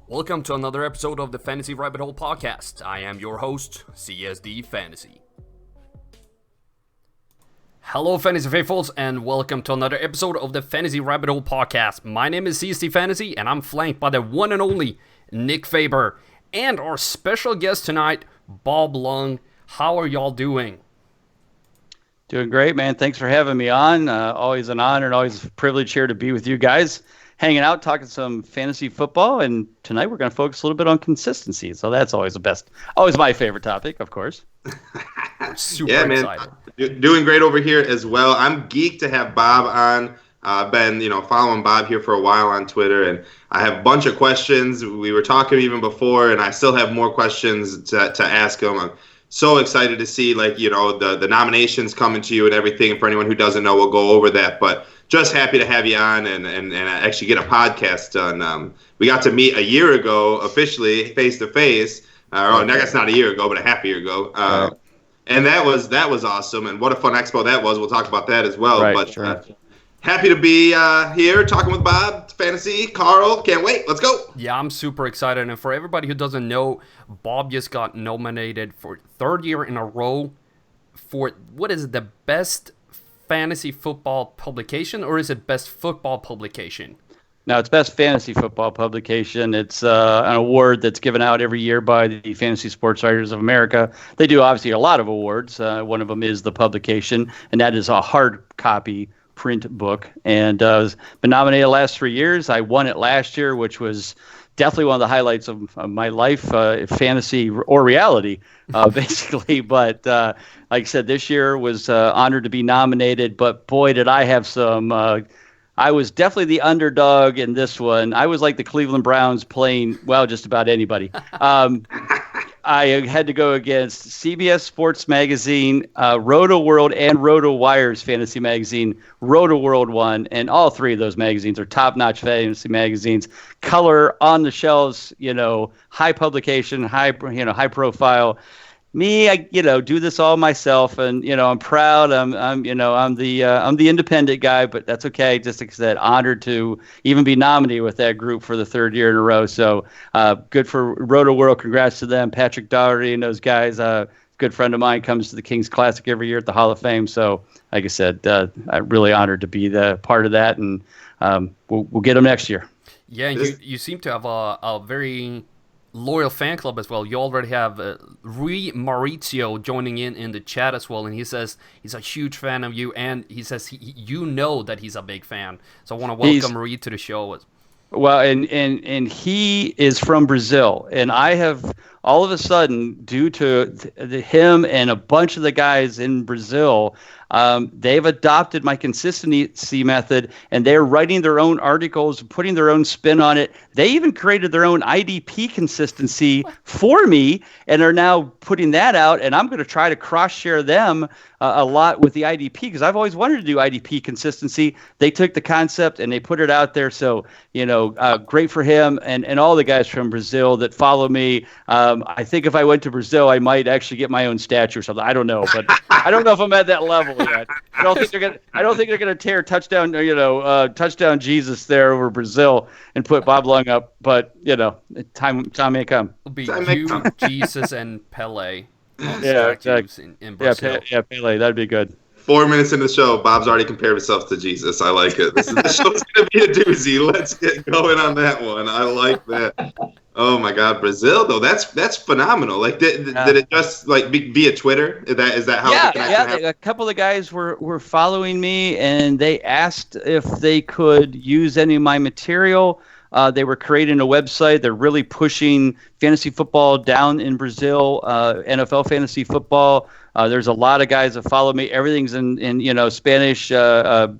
Welcome to another episode of the Fantasy Rabbit Hole Podcast. I am your host, CSD Fantasy. Hello, Fantasy Faithfuls, and welcome to another episode of the Fantasy Rabbit Hole Podcast. My name is CSD Fantasy, and I'm flanked by the one and only Nick Faber, and our special guest tonight, Bob Lung. How are y'all doing? Doing great, man. Thanks for having me on. Always an honor and always a privilege here to be with you guys, hanging out, talking some fantasy football. And tonight we're going to focus a little bit on consistency. So that's always always my favorite topic, of course. Super excited. Doing great over here as well. I'm geeked to have Bob on. I've been, following Bob here for a while on Twitter, and I have a bunch of questions. We were talking even before, and I still have more questions to ask him. I'm so excited to see, the nominations coming to you and everything. And for anyone who doesn't know, we'll go over that. But just happy to have you on and actually get a podcast done. We got to meet a year ago, officially, face-to-face. I guess not a year ago, but a half year ago. And that was awesome. And what a fun expo that was. We'll talk about that as well. Right, but sure. Happy to be here talking with Bob, Fantasy, Carl. Can't wait. Let's go. Yeah, I'm super excited. And for everybody who doesn't know, Bob just got nominated for third year in a row for, what is it, the best fantasy football publication, or is it best football publication? Now, it's Best Fantasy Football Publication. It's an award that's given out every year by the Fantasy Sports Writers of America. They do, obviously, a lot of awards. One of them is the publication, and that is a hard copy print book. And I've been nominated the last 3 years. I won it last year, which was definitely one of the highlights of my life, fantasy or reality, basically. But like I said, this year was honored to be nominated. But boy, did I have some I was definitely the underdog in this one. I was like the Cleveland Browns playing, well, just about anybody. I had to go against CBS Sports Magazine, Roto World, and Roto Wire's fantasy magazine. Roto World won, and all three of those magazines are top-notch fantasy magazines. Color on the shelves, high publication, high profile. Me, I do this all myself, and I'm proud. I'm the independent guy, but that's okay. Just like I said, honored to even be nominated with that group for the third year in a row. So good for Roto World. Congrats to them, Patrick Doherty and those guys. Good friend of mine comes to the King's Classic every year at the Hall of Fame. So like I said, I'm really honored to be the part of that, and we'll get them next year. Yeah, you seem to have a very loyal fan club as well. You already have Rui Maurizio joining in the chat as well, and he says he's a huge fan of you, and he says you know that he's a big fan. So I want to welcome Rui to the show. Well, and he is from Brazil, and I have all of a sudden, due to him and a bunch of the guys in Brazil, they've adopted my consistency method, and they're writing their own articles, putting their own spin on it. They even created their own IDP consistency for me, and are now putting that out, and I'm going to try to cross-share them a lot with the IDP, because I've always wanted to do IDP consistency. They took the concept, and they put it out there, so, great for him and all the guys from Brazil that follow me. I think if I went to Brazil, I might actually get my own statue or something. I don't know, but I don't know if I'm at that level yet. I don't think they're gonna tear touchdown Jesus there over Brazil and put Bob Lung up. But time may come. It'll be you, Jesus, and Pele. Yeah, exactly. In Brazil. Yeah, Pele. That'd be good. 4 minutes into the show, Bob's already compared himself to Jesus. I like it. This show's going to be a doozy. Let's get going on that one. I like that. Oh, my God. Brazil, though, that's phenomenal. Like, did it just, be via Twitter? Is that how the connection happened? A couple of guys were following me, and they asked if they could use any of my material. They were creating a website. They're really pushing fantasy football down in Brazil, NFL fantasy football. There's a lot of guys that follow me. Everything's in Spanish or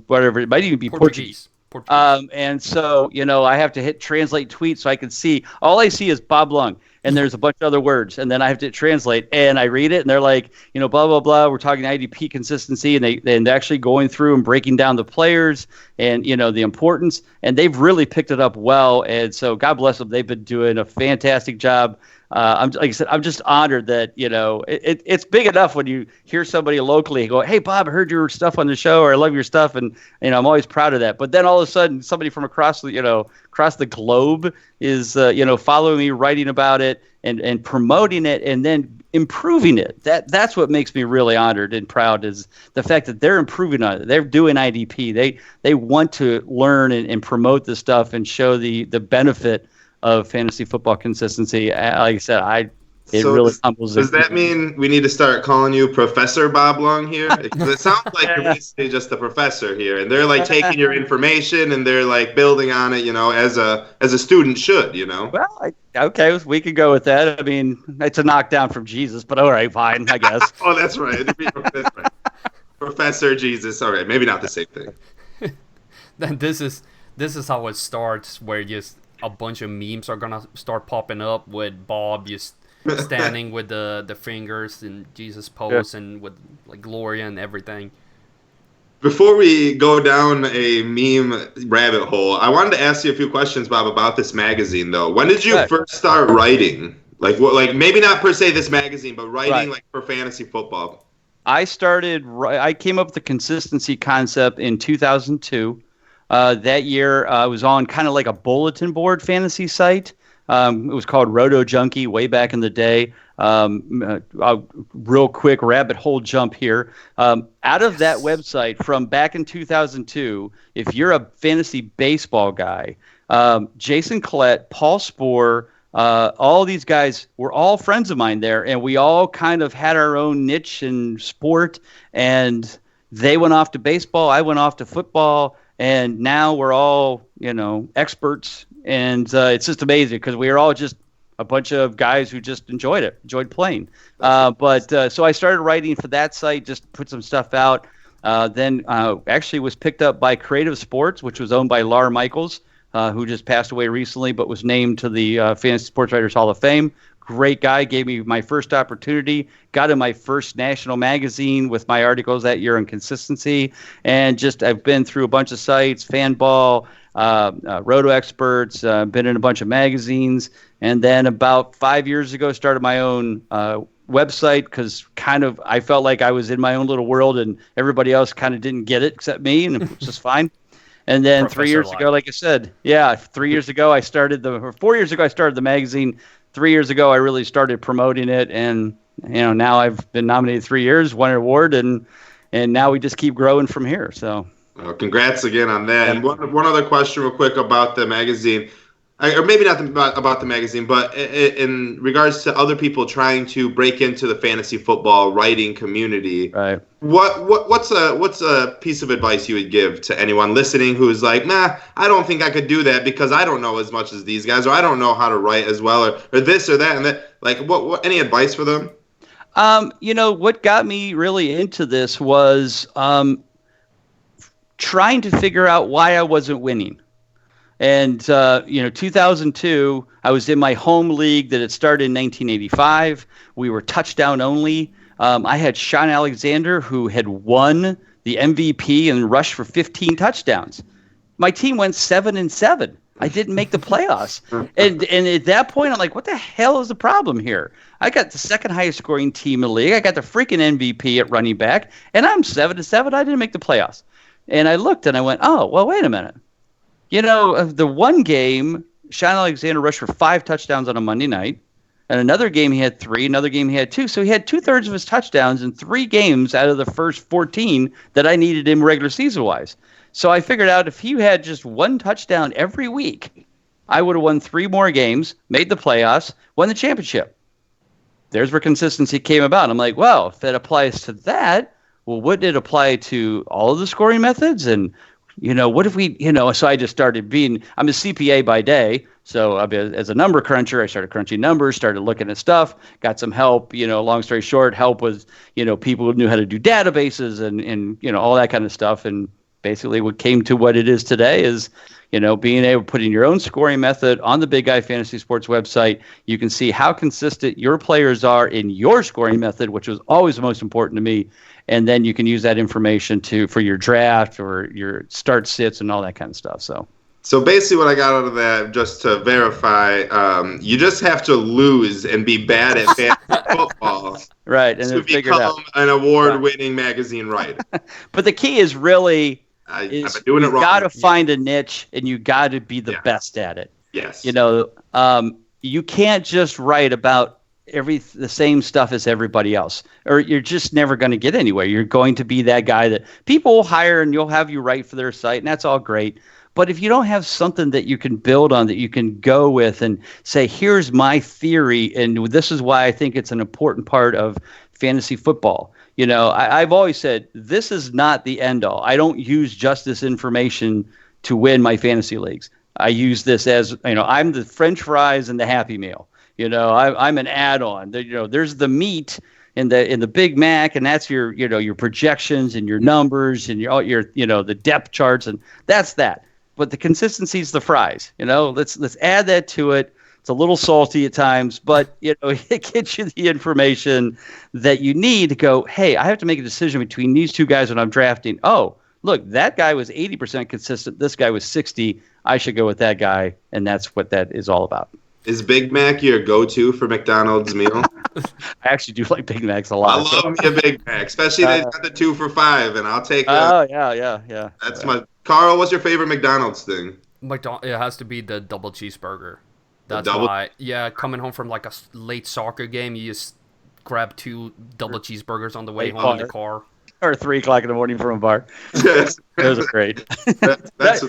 whatever. It might even be Portuguese. And so, I have to hit translate tweet so I can see. All I see is Bob Lung, and there's a bunch of other words, and then I have to translate, and I read it, and they're like, blah, blah, blah. We're talking IDP consistency, and they're actually going through and breaking down the players and, the importance, and they've really picked it up well. And so God bless them. They've been doing a fantastic job. like I said, I'm just honored that, it's big enough when you hear somebody locally go, "Hey, Bob, I heard your stuff on the show," or "I love your stuff," and I'm always proud of that. But then all of a sudden, somebody from across the globe is following me, writing about it, and promoting it, and then improving it. That's what makes me really honored and proud, is the fact that they're improving on it. They're doing IDP. They want to learn and promote the stuff and show the benefit of fantasy football consistency. Like I said, it really humbles. Does that mean we need to start calling you Professor Bob Long here? Because it sounds like you're basically just a professor here, and they're like taking your information and they're like building on it, as a student should, Well, okay, we could go with that. I mean, it's a knockdown from Jesus, but all right, fine, I guess. Oh, that's right. That's right. Professor Jesus. All right, maybe not the same thing. Then this is how it starts, where just a bunch of memes are gonna start popping up with Bob just standing with the fingers and Jesus pose, and with like Gloria and everything. Before we go down a meme rabbit hole, I wanted to ask you a few questions, Bob, about this magazine though. When did you first start writing? Like maybe not per se this magazine, but writing like for fantasy football? I came up with the consistency concept in 2002. That year, I was on kind of like a bulletin board fantasy site. It was called Roto Junkie way back in the day. Real quick rabbit hole jump here. Out of that website from back in 2002, if you're a fantasy baseball guy, Jason Collette, Paul Spohr, all these guys were all friends of mine there, and we all kind of had our own niche in sport, and they went off to baseball, I went off to football, and now we're all, experts, and it's just amazing because we are all just a bunch of guys who just enjoyed playing. So I started writing for that site, just put some stuff out. Then actually was picked up by Creative Sports, which was owned by Lar Michaels, who just passed away recently, but was named to the Fantasy Sports Writers Hall of Fame. Great guy, gave me my first opportunity, got in my first national magazine with my articles that year on consistency, and just I've been through a bunch of sites, Fanball, Roto Experts, been in a bunch of magazines, and then about 5 years ago started my own website because kind of I felt like I was in my own little world and everybody else kind of didn't get it except me, and it was just fine. And then Professor 3 years ago, like I said, 3 years ago I started 4 years ago I started the magazine. 3 years ago I really started promoting it, and now I've been nominated 3 years, won an award, and now we just keep growing from here. So. Well, congrats again on that. And one other question real quick about the magazine, or maybe not about the magazine, but in regards to other people trying to break into the fantasy football writing community. Right. What's a piece of advice you would give to anyone listening who's like, nah, I don't think I could do that because I don't know as much as these guys, or I don't know how to write as well, or this or that and that. Like, what any advice for them? What got me really into this was trying to figure out why I wasn't winning. And, 2002, I was in my home league that had started in 1985. We were touchdown only. I had Sean Alexander, who had won the MVP and rushed for 15 touchdowns. My team went 7-7. I didn't make the playoffs. And at that point, I'm like, what the hell is the problem here? I got the second highest scoring team in the league. I got the freaking MVP at running back, and I'm 7-7. I didn't make the playoffs. And I looked and I went, oh, well, wait a minute. The one game, Sean Alexander rushed for 5 touchdowns on a Monday night. And another game he had 3, another game he had 2. So he had 2/3 of his touchdowns in 3 games out of the first 14 that I needed him regular season-wise. So I figured out if he had just 1 touchdown every week, I would have won 3 more games, made the playoffs, won the championship. There's where consistency came about. I'm like, well, if that applies to that, well, wouldn't it apply to all of the scoring methods? And what if we, so I just started I'm a CPA by day. So as a number cruncher, I started crunching numbers, started looking at stuff, got some help, long story short, help was, people who knew how to do databases and all that kind of stuff. And basically what came to what it is today is, being able to put in your own scoring method on the Big Guy Fantasy Sports website. You can see how consistent your players are in your scoring method, which was always the most important to me. And then you can use that information for your draft or your start sits and all that kind of stuff. So So basically, what I got out of that, just to verify, you just have to lose and be bad at fantasy football Right, and to then figure it out. become an award-winning magazine writer. But the key is really I've been doing it you wrong. got to find a niche, and you got to be the Yeah. best at it. Yes. You can't just write about the same stuff as everybody else, or you're just never going to get anywhere. You're going to be that guy that people will hire, and you'll have you write for their site, and that's all great. But if you don't have something that you can build on, that you can go with and say, here's my theory, and this is why I think it's an important part of fantasy football. I've always said, this is not the end all. I don't use just this information to win my fantasy leagues. I use this as, I'm the French fries and the Happy Meal. I'm an add-on. There's the meat in the Big Mac, and that's your projections and your numbers and your the depth charts, and that's that. But the consistency is the fries. Let's add that to it. It's a little salty at times, but it gets you the information that you need to go, hey, I have to make a decision between these two guys when I'm drafting. Oh, look, that guy was 80% consistent. This guy was 60. I should go with that guy, and that's what that is all about. Is Big Mac your go-to for McDonald's meal? I actually do like Big Macs a lot. I love me a Big Mac, especially they got the 2 for $5, and I'll take yeah. That's my Carl. What's your favorite McDonald's thing? It has to be the double cheeseburger. That's why. Yeah, coming home from like a late soccer game, you just grab 2 double cheeseburgers on the way home in the car. Or 3 o'clock in the morning from a bar. Yes. Those are great. That's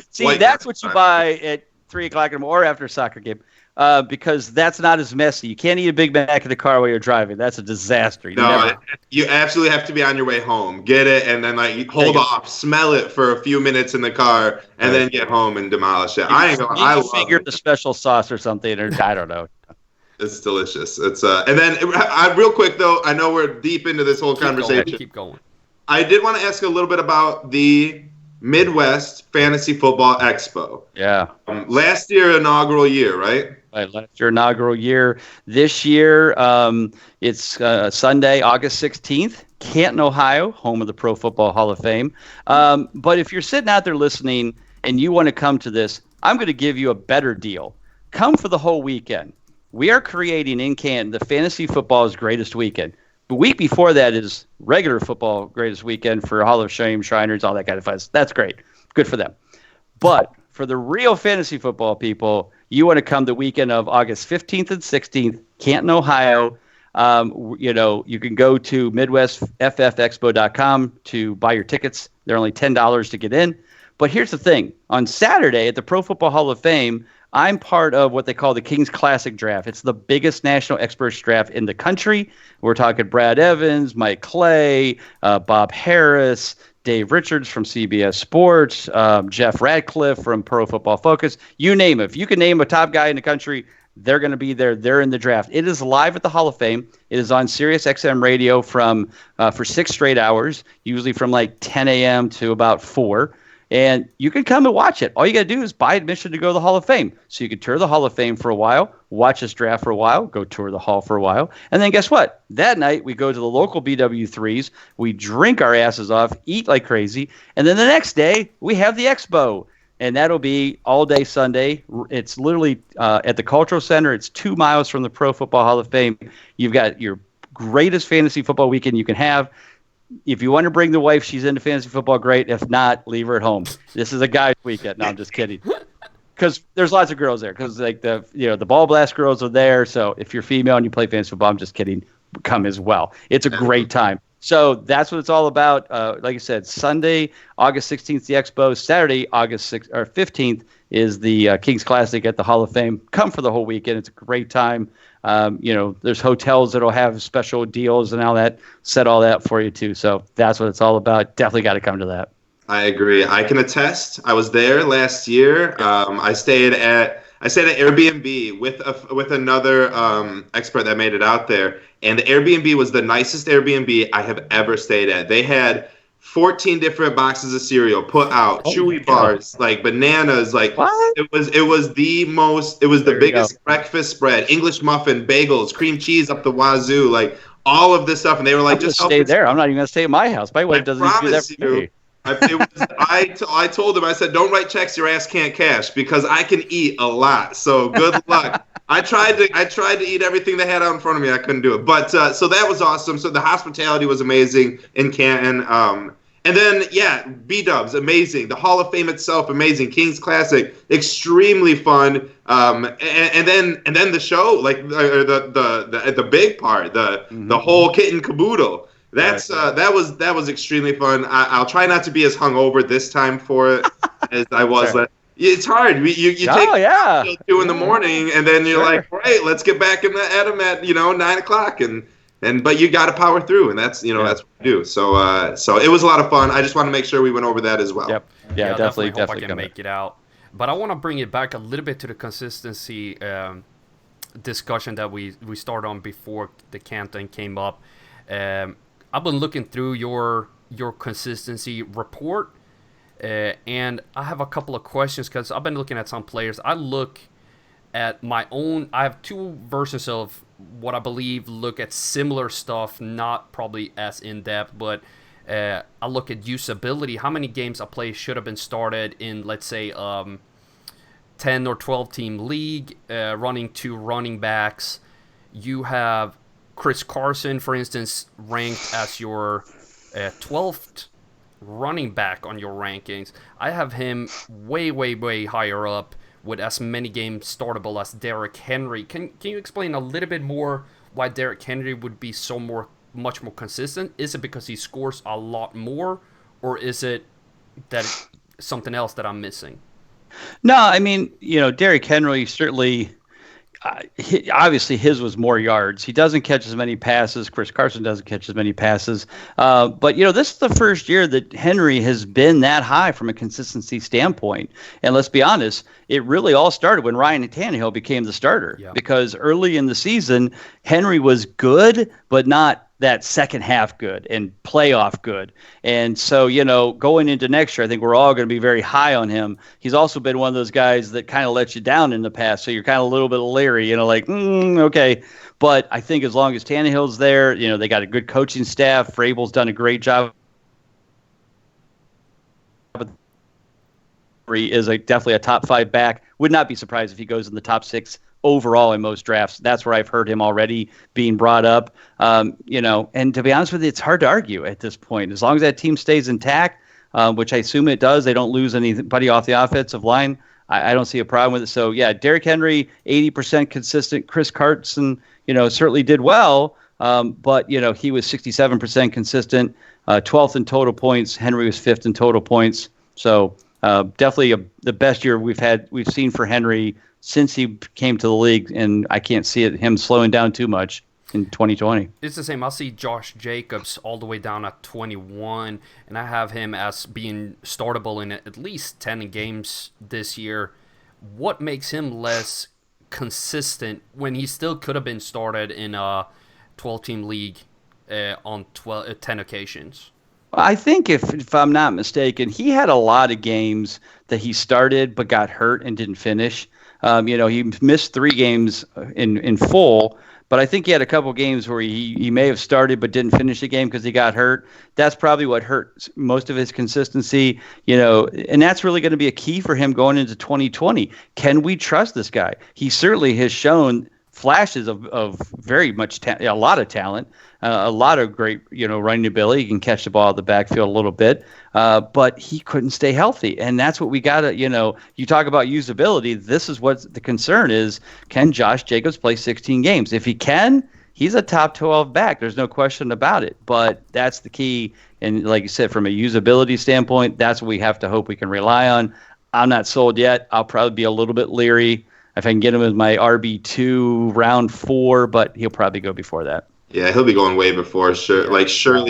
what you buy at 3 o'clock in the morning or after a soccer game. Because that's not as messy. You can't eat a Big Mac in the car while you're driving. That's a disaster. You absolutely have to be on your way home. Get it, and then hold off, smell it for a few minutes in the car, and then get home and demolish it. I figure the special sauce or something, or I don't know. It's delicious. It's and then real quick though, I know we're deep into this whole conversation. Keep going. I did want to ask a little bit about the Midwest Fantasy Football Expo. Yeah. Last year, inaugural year, right? Right, last year, inaugural year. This year, it's Sunday, August 16th, Canton, Ohio, home of the Pro Football Hall of Fame. But if you're sitting out there listening and you want to come to this, I'm going to give you a better deal. Come for the whole weekend. We are creating in Canton the Fantasy Football's greatest weekend. The week before that is regular football greatest weekend for Hall of Shame, Shriners, all that kind of fun. That's great. Good for them. But for the real fantasy football people, you want to come the weekend of August 15th and 16th, Canton, Ohio. You can go to MidwestFFExpo.com to buy your tickets. They're only $10 to get in. But here's the thing. On Saturday at the Pro Football Hall of Fame, I'm part of what they call the King's Classic Draft. It's the biggest national experts draft in the country. We're talking Brad Evans, Mike Clay, Bob Harris, Dave Richards from CBS Sports, Jeff Radcliffe from Pro Football Focus. You name it. If you can name a top guy in the country, they're going to be there. They're in the draft. It is live at the Hall of Fame. It is on Sirius XM radio for 6 straight hours, usually from like 10 a.m. to about 4. And you can come and watch it. All you got to do is buy admission to go to the Hall of Fame. So you can tour the Hall of Fame for a while, watch us draft for a while, go tour the Hall for a while. And then guess what? That night, we go to the local BW3s. We drink our asses off, eat like crazy. And then the next day, we have the Expo. And that'll be all day Sunday. It's literally at the Cultural Center. It's 2 miles from the Pro Football Hall of Fame. You've got your greatest fantasy football weekend you can have. If you want to bring the wife, she's into fantasy football, great. If not, leave her at home. This is a guy's weekend. No, I'm just kidding. Because there's lots of girls there. Because the Ball Blast girls are there. So if you're female and you play fantasy football, I'm just kidding. Come as well. It's a great time. So that's what it's all about. Like I said, Sunday, August 16th, the Expo. Saturday, August 15th is the King's Classic at the Hall of Fame. Come for the whole weekend. It's a great time. There's hotels that'll have special deals and all that, set all that for you too. So that's what it's all about. Definitely got to come to that. I agree. I can attest. I was there last year. I stayed at Airbnb with another expert that made it out there, and the Airbnb was the nicest Airbnb I have ever stayed at. They had 14 different boxes of cereal put out, chewy bars, like bananas, like what? It was the biggest breakfast spread, English muffin, bagels, cream cheese up the wazoo, like all of this stuff. And they were like, just stay there. I'm not even gonna stay at my house. My wife doesn't even do that for me. I told him, I said, don't write checks your ass can't cash because I can eat a lot. So good luck. I tried to eat everything they had out in front of me. I couldn't do it. But so that was awesome. So the hospitality was amazing in Canton. And then, yeah, B-Dubs, amazing. The Hall of Fame itself, amazing. King's Classic, extremely fun. And then the show, like the big part, the whole kit and caboodle. That was extremely fun. I'll try not to be as hungover this time for it as I was. Sure. It's hard. You take 2 in the morning, and then you're like, right, let's get back in the Adam at 9:00 but you got to power through, and that's that's what we do. So it was a lot of fun. I just want to make sure we went over that as well. Yep. Yeah, definitely hope I can make it out. But I want to bring it back a little bit to the consistency discussion that we started on before the Canton came up. I've been looking through your consistency report, and I have a couple of questions because I've been looking at some players. I look at my own. I have 2 versions of what I believe look at similar stuff, not probably as in depth, but I look at usability. How many games a play should have been started in, let's say, 10 or 12 team league, running 2 running backs. You have Chris Carson, for instance, ranked as your 12th running back on your rankings. I have him way, way, way higher up with as many games startable as Derrick Henry. Can you explain a little bit more why Derrick Henry would be much more consistent? Is it because he scores a lot more, or is it that something else that I'm missing? No, I mean, Derrick Henry certainly, obviously his was more yards. He doesn't catch as many passes. Chris Carson doesn't catch as many passes. But, this is the first year that Henry has been that high from a consistency standpoint. And let's be honest, it really all started when Ryan Tannehill became the starter. Yeah. Because early in the season, Henry was good, but not that second half good and playoff good. And so, going into next year, I think we're all going to be very high on him. He's also been one of those guys that kind of let you down in the past. So you're kind of a little bit leery, okay. But I think as long as Tannehill's there, they got a good coaching staff. Vrabel's done a great job. He is definitely a top 5 back. Would not be surprised if he goes in the top 6 overall in most drafts. That's where I've heard him already being brought up. And to be honest with you, it's hard to argue at this point. As long as that team stays intact, which I assume it does, they don't lose anybody off the offensive line, I don't see a problem with it. So, yeah, Derrick Henry, 80% consistent. Chris Carson, certainly did well, but, he was 67% consistent, 12th in total points. Henry was 5th in total points. So definitely the best year we've seen for Henry since he came to the league, and I can't see him slowing down too much in 2020. It's the same. I see Josh Jacobs all the way down at 21, and I have him as being startable in at least 10 games this year. What makes him less consistent when he still could have been started in a 12-team league on 10 occasions? I think if I'm not mistaken, he had a lot of games that he started but got hurt and didn't finish. He missed 3 games in full, but I think he had a couple games where he may have started but didn't finish the game because he got hurt. That's probably what hurt most of his consistency, and that's really going to be a key for him going into 2020. Can we trust this guy? He certainly has shown flashes of very much a lot of talent, a lot of great running ability. He can catch the ball at the backfield a little bit, but he couldn't stay healthy, and that's what we gotta. You talk about usability. This is what the concern is. Can Josh Jacobs play 16 games? If he can, he's a top 12 back. There's no question about it. But that's the key, and like you said, from a usability standpoint, that's what we have to hope we can rely on. I'm not sold yet. I'll probably be a little bit leery if I can get him as my RB2 round 4, but he'll probably go before that. Yeah, he'll be going way before, surely,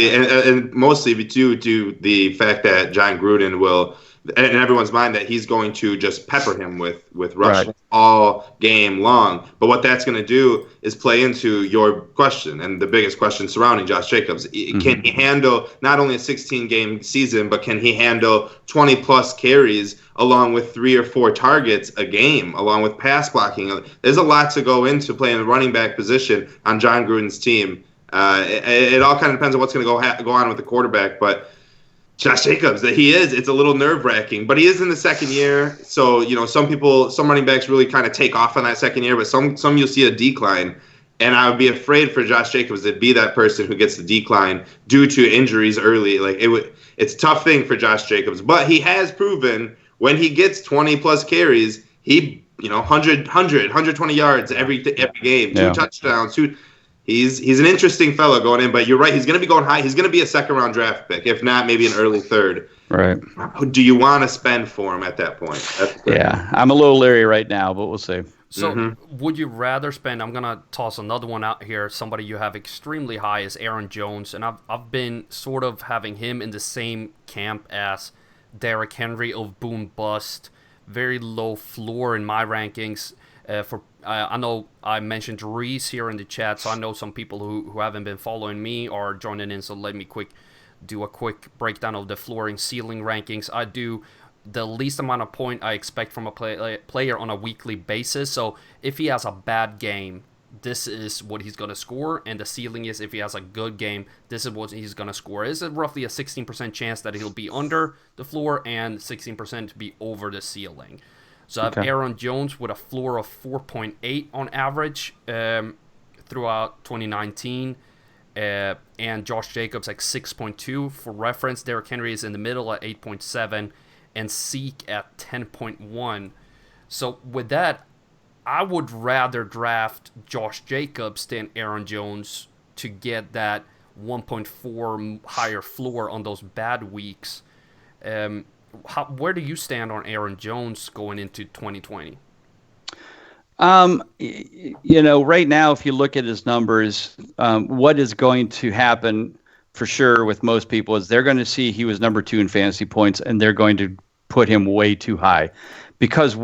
and mostly due to the fact that John Gruden will, in everyone's mind, that he's going to just pepper him with rushes all game long. But what that's going to do is play into your question, and the biggest question surrounding Josh Jacobs. Can he handle not only a 16-game season, but can he handle 20-plus carries along with 3 or 4 targets a game, along with pass blocking? There's a lot to go into playing the running back position on John Gruden's team. It all kind of depends on what's going to go on with the quarterback, but Josh Jacobs, that he is. It's a little nerve-wracking, but he is in the second year. So, some running backs really kind of take off on that second year, but some you'll see a decline. And I would be afraid for Josh Jacobs to be that person who gets the decline due to injuries early. It's a tough thing for Josh Jacobs, but he has proven when he gets 20 plus carries, he 120 yards every game, 2 touchdowns, He's an interesting fellow going in, but you're right. He's going to be going high. He's going to be a second-round draft pick, if not maybe an early third. Right. Do you want to spend for him at that point? Yeah, I'm a little leery right now, but we'll see. So would you rather spend, I'm going to toss another one out here, somebody you have extremely high is Aaron Jones, and I've been sort of having him in the same camp as Derrick Henry of boom bust, very low floor in my rankings. I know I mentioned Reese here in the chat, so I know some people who haven't been following me are joining in, so let me do a quick breakdown of the floor and ceiling rankings. I do the least amount of point I expect from a player on a weekly basis, so if he has a bad game, this is what he's going to score, and the ceiling is if he has a good game, this is what he's going to score. It's roughly a 16% chance that he'll be under the floor and 16% to be over the ceiling. So I have Aaron Jones with a floor of 4.8 on average throughout 2019, and Josh Jacobs at 6.2. For reference, Derrick Henry is in the middle at 8.7, and Zeke at 10.1. So with that, I would rather draft Josh Jacobs than Aaron Jones to get that 1.4 higher floor on those bad weeks. Where do you stand on Aaron Jones going into 2020? Right now, if you look at his numbers, what is going to happen for sure with most people is they're going to see he was number 2 in fantasy points, and they're going to put him way too high. Because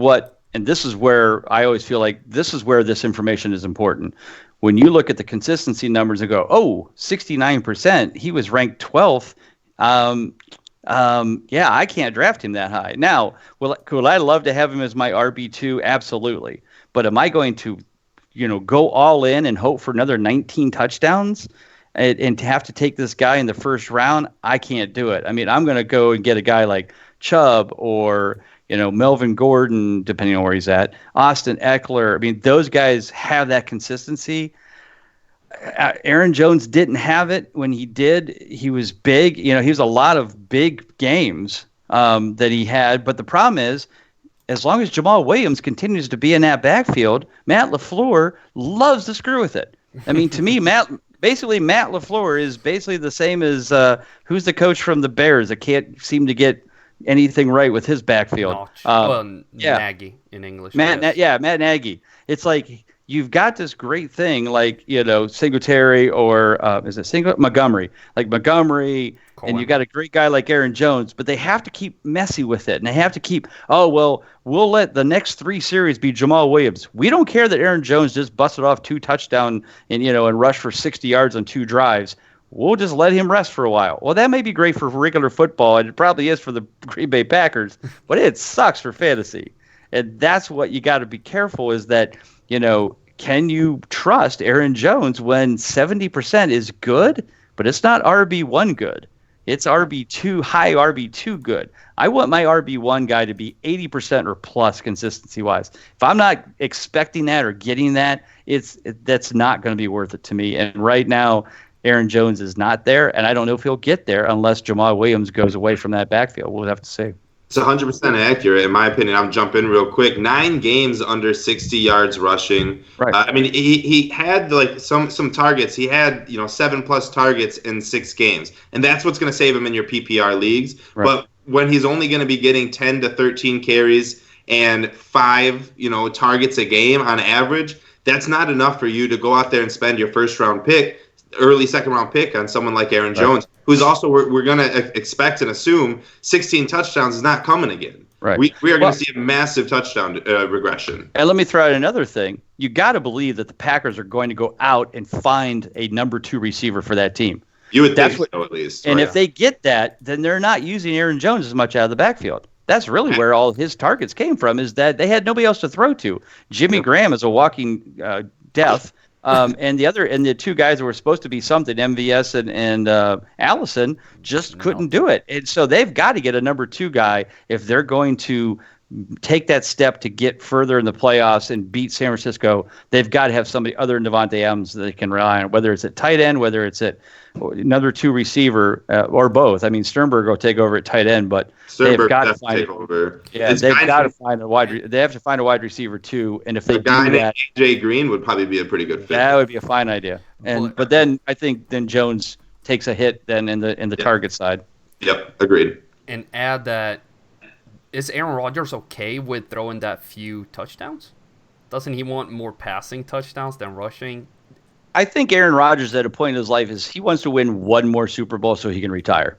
and this is where I always feel like this is where this information is important. When you look at the consistency numbers and go, 69%, he was ranked 12th. I can't draft him that high. Now, could I love to have him as my RB2? Absolutely. But am I going to, go all in and hope for another 19 touchdowns and to have to take this guy in the first round? I can't do it. I mean, I'm going to go and get a guy like Chubb or, Melvin Gordon, depending on where he's at, Austin Eckler. I mean, those guys have that consistency. Aaron Jones didn't have it. When he did, he was big. He was a lot of big games that he had. But the problem is, as long as Jamal Williams continues to be in that backfield, Matt LaFleur loves to screw with it. I mean, to me, Matt LaFleur is basically the same as who's the coach from the Bears that can't seem to get anything right with his backfield. Nagy in English. Matt Nagy. It's like, you've got this great thing like, Singletary or Montgomery. Like Montgomery, Coleman. And you got a great guy like Aaron Jones, but they have to keep messy with it. And they have to keep, we'll let the next 3 series be Jamal Williams. We don't care that Aaron Jones just busted off 2 touchdowns and rushed for 60 yards on 2 drives. We'll just let him rest for a while. Well, that may be great for regular football, and it probably is for the Green Bay Packers, but it sucks for fantasy. And that's what you got to be careful is that, can you trust Aaron Jones when 70% is good, but it's not RB1 good? It's RB2, high RB2 good. I want my RB1 guy to be 80% or plus consistency-wise. If I'm not expecting that or getting that, that's not going to be worth it to me. And right now, Aaron Jones is not there, and I don't know if he'll get there unless Jamal Williams goes away from that backfield. We'll have to see. It's 100% accurate, in my opinion. I'll jump in real quick. 9 games under 60 yards rushing. Right. He had some targets. He had 7+ targets in 6 games, and that's what's going to save him in your PPR leagues. Right. But when he's only going to be getting 10 to 13 carries and 5 targets a game on average, that's not enough for you to go out there and spend your early second-round pick on someone like Aaron Jones, who's also we're going to expect and assume 16 touchdowns is not coming again. Right. We are going to see a massive touchdown regression. And let me throw out another thing. You got to believe that the Packers are going to go out and find a number 2 receiver for that team. You would think so, at least. And if they get that, then they're not using Aaron Jones as much out of the backfield. That's really where all his targets came from, is that they had nobody else to throw to. Jimmy Graham is a walking death. And the two guys that were supposed to be something, MVS and Allison, just couldn't do it. And so they've got to get a number 2 guy if they're going to take that step to get further in the playoffs and beat San Francisco. They've got to have somebody other than Devontae Adams that they can rely on, whether it's at tight end, whether it's at another 2 receiver, or both. I mean, Sternberg will take over at tight end, but they've got to find over. Yeah, they've got to find a wide. They have to find a wide receiver too, and if they do that, AJ Green would probably be a pretty good fit. That would be a fine idea. But then I think Jones takes a hit then in the target side. Yep, agreed. And add that. Is Aaron Rodgers okay with throwing that few touchdowns? Doesn't he want more passing touchdowns than rushing? I think Aaron Rodgers at a point in his life he wants to win one more Super Bowl so he can retire.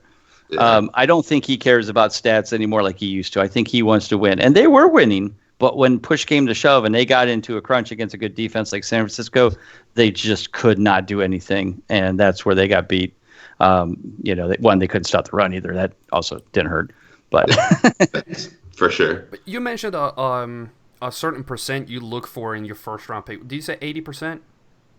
Yeah. I don't think he cares about stats anymore like he used to. I think he wants to win. And they were winning, but when push came to shove and they got into a crunch against a good defense like San Francisco, they just could not do anything, and that's where they got beat. They couldn't stop the run either. That also didn't hurt. But for sure. But you mentioned a certain percent you look for in your first round pick. Did you say 80%?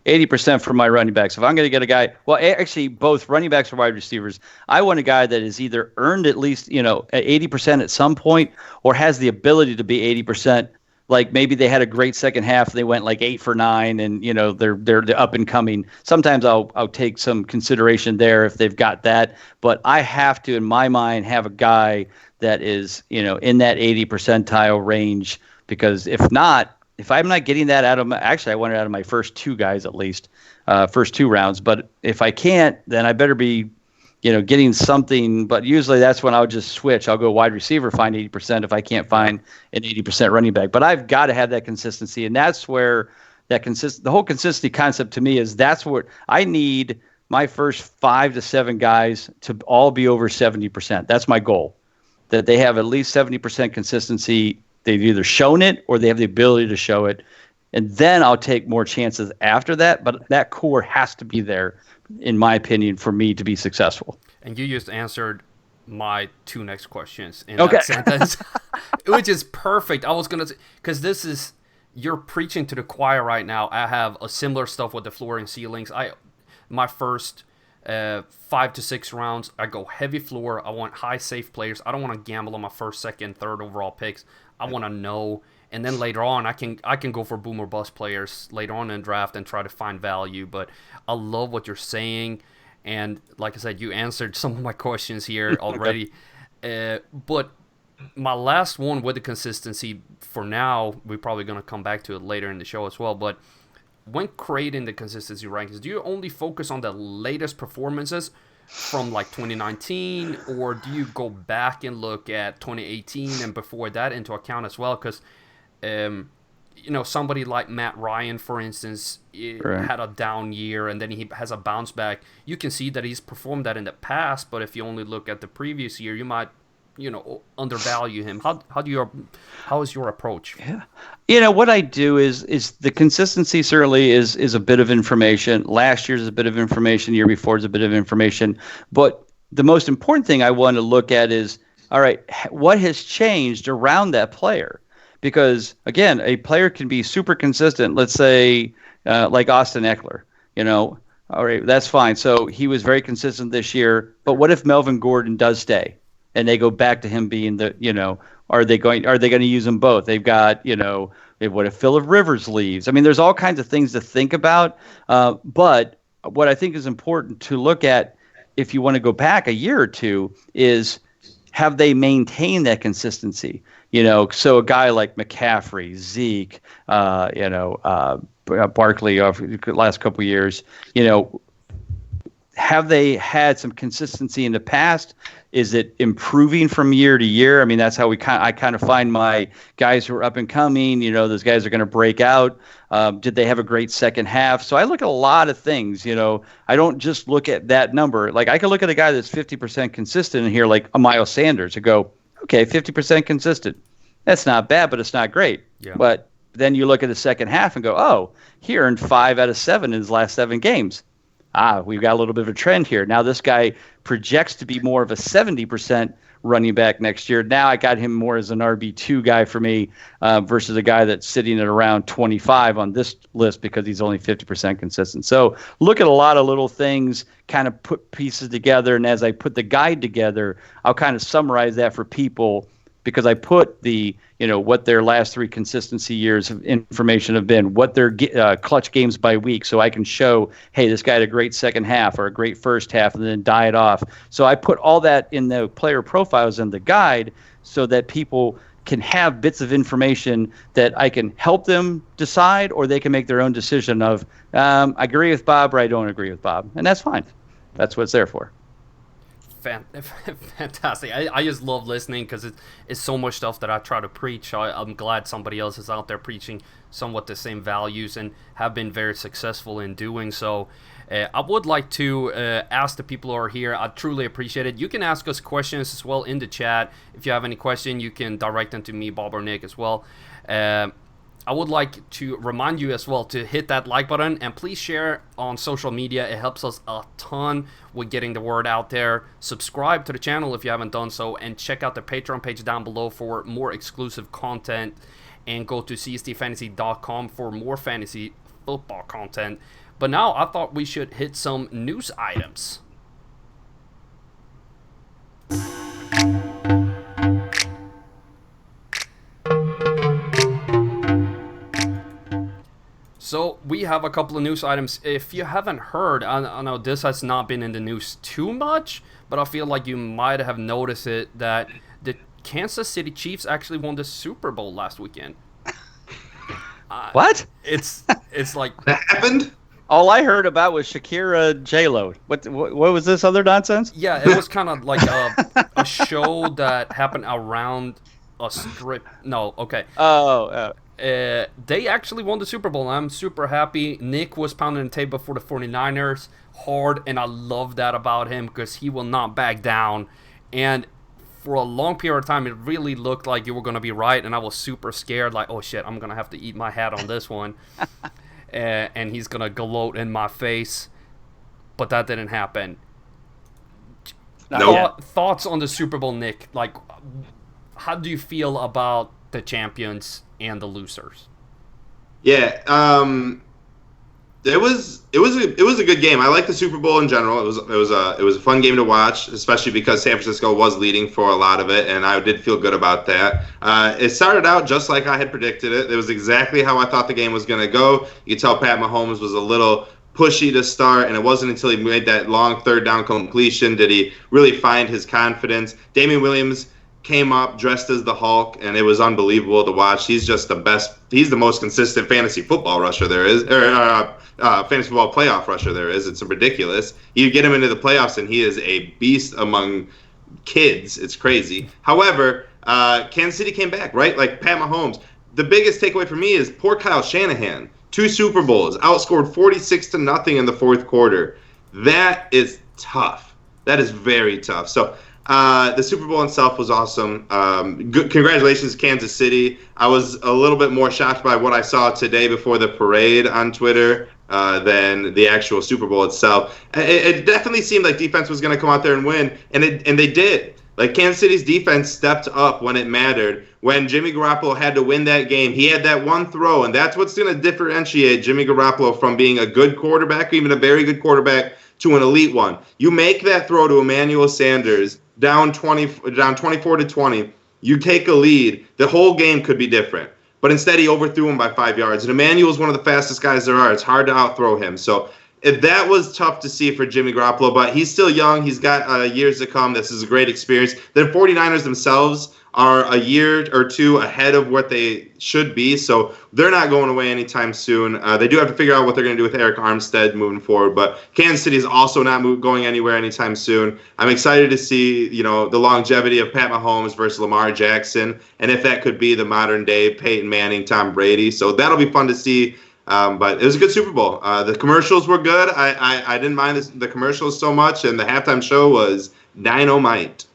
80% for my running backs. If I'm going to get a guy, well, actually, both running backs or wide receivers, I want a guy that is either earned at least, at 80% at some point, or has the ability to be 80%. Like maybe they had a great second half, they went like 8 for 9, and they're up and coming. Sometimes I'll take some consideration there if they've got that, but I have to, in my mind, have a guy that is in that 80 percentile range, because if I'm not getting that out of I want it out of my first 2 guys at least, first 2 rounds. But if I can't, then I better be getting something, but usually that's when I'll just switch. I'll go wide receiver, find 80% if I can't find an 80% running back. But I've got to have that consistency, and that's where the whole consistency concept to me is that's what I need my first 5 to 7 guys to all be over 70%. That's my goal, that they have at least 70% consistency. They've either shown it or they have the ability to show it, and then I'll take more chances after that. But that core has to be there, in my opinion, for me to be successful. And you just answered my 2 next questions in that sentence, which is perfect. I was going to say, because you're preaching to the choir right now. I have a similar stuff with the floor and ceilings. My first 5 to 6 rounds, I go heavy floor. I want high safe players. I don't want to gamble on my first, second, third overall picks. I want to know. And then later on, I can go for boom or bust players later on in the draft and try to find value. But I love what you're saying. And like I said, you answered some of my questions here already. But my last one with the consistency for now, we're probably going to come back to it later in the show as well. But when creating the consistency rankings, do you only focus on the latest performances from like 2019, or do you go back and look at 2018 and before that into account as well? Because somebody like Matt Ryan, for instance, had a down year and then he has a bounce back. You can see that he's performed that in the past, but if you only look at the previous year, you might, undervalue him. How is your approach? Yeah. What I do is the consistency certainly is a bit of information. Last year's a bit of information. Year before is a bit of information. But the most important thing I want to look at is, all right, what has changed around that player? Because, again, a player can be super consistent. Let's say like Austin Eckler, all right, that's fine. So he was very consistent this year. But what if Melvin Gordon does stay and they go back to him being are they going to use them both? They've got, what if Phillip Rivers leaves? I mean, there's all kinds of things to think about. But what I think is important to look at if you want to go back a year or two is, have they maintained that consistency? So a guy like McCaffrey, Zeke, Barkley over the last couple of years, have they had some consistency in the past? Is it improving from year to year? I mean, that's how I kind of find my guys who are up and coming. Those guys are going to break out. Did they have a great second half? So I look at a lot of things. I don't just look at that number. Like I can look at a guy that's 50% consistent in here, like a Miles Sanders, and go, okay, 50% consistent. That's not bad, but it's not great. Yeah. But then you look at the second half and go, oh, he earned 5 out of 7 in his last 7 games. we've got a little bit of a trend here. Now this guy projects to be more of a 70% running back next year. Now I got him more as an RB2 guy for me versus a guy that's sitting at around 25 on this list because he's only 50% consistent. So look at a lot of little things, kind of put pieces together. And as I put the guide together, I'll kind of summarize that for people because I put the, what their last 3 consistency years of information have been, what their clutch games by week. So I can show, hey, this guy had a great second half or a great first half and then died off. So I put all that in the player profiles in the guide so that people can have bits of information that I can help them decide, or they can make their own decision of, I agree with Bob or I don't agree with Bob. And that's fine. That's what it's there for. Fantastic. I just love listening because it's so much stuff that I try to preach. I'm glad somebody else is out there preaching somewhat the same values and have been very successful in doing so. I would like to ask the people who are here. I truly appreciate it. You can ask us questions as well in the chat. If you have any question, you can direct them to me, Bob, or Nick as well. I would like to remind you as well to hit that like button and please share on social media. It helps us a ton with getting the word out there. Subscribe to the channel if you haven't done so, and check out the Patreon page down below for more exclusive content, and go to csdfantasy.com for more fantasy football content. But now I thought we should hit some news items. So we have a couple of news items. If you haven't heard, I know this has not been in the news too much, but I feel like you might have noticed it, that the Kansas City Chiefs actually won the Super Bowl last weekend. What? It's like that happened. All I heard about was Shakira J-Lo. What was this other nonsense? Yeah, it was kind of like a show that happened around a strip. No, okay. They actually won the Super Bowl. I'm super happy. Nick was pounding the table for the 49ers hard, and I love that about him because he will not back down. And for a long period of time, it really looked like you were going to be right, and I was super scared, like, oh shit, I'm going to have to eat my hat on this one. And he's going to gloat in my face. But that didn't happen. No. Thoughts on the Super Bowl, Nick? Like, how do you feel about the champions and the losers? Yeah, it was a good game. I like the Super Bowl in general. It was a fun game to watch, especially because San Francisco was leading for a lot of it, and I did feel good about that. It started out just like I had predicted it. It was exactly how I thought the game was going to go. You could tell Pat Mahomes was a little pushy to start, and it wasn't until he made that long third down completion did he really find his confidence. Damian Williams came up dressed as the Hulk, and it was unbelievable to watch. He's just the best. He's the most consistent fantasy football rusher there is, or fantasy football playoff rusher there is. It's ridiculous. You get him into the playoffs, and he is a beast among kids. It's crazy. However, Kansas City came back, right? Like Pat Mahomes. The biggest takeaway for me is poor Kyle Shanahan. 2 Super Bowls, outscored 46-0 in the fourth quarter. That is tough. That is very tough. So the Super Bowl itself was awesome. Good, congratulations, Kansas City. I was a little bit more shocked by what I saw today before the parade on Twitter than the actual Super Bowl itself. It definitely seemed like defense was going to come out there and win, and they did. Like, Kansas City's defense stepped up when it mattered. When Jimmy Garoppolo had to win that game, he had that one throw, and that's what's going to differentiate Jimmy Garoppolo from being a good quarterback, or even a very good quarterback, to an elite one. You make that throw to Emmanuel Sanders down 24-20. You take a lead. The whole game could be different. But instead, he overthrew him by 5 yards. And Emmanuel's one of the fastest guys there are. It's hard to outthrow him. So that was tough to see for Jimmy Garoppolo, but he's still young. He's got years to come. This is a great experience. The 49ers themselves are a year or two ahead of what they should be, so they're not going away anytime soon. They do have to figure out what they're going to do with Eric Armstead moving forward, but Kansas City is also not going anywhere anytime soon. I'm excited to see, the longevity of Pat Mahomes versus Lamar Jackson, and if that could be the modern-day Peyton Manning, Tom Brady. So that'll be fun to see. But it was a good Super Bowl. The commercials were good. I didn't mind the commercials so much, and the halftime show was dynamite.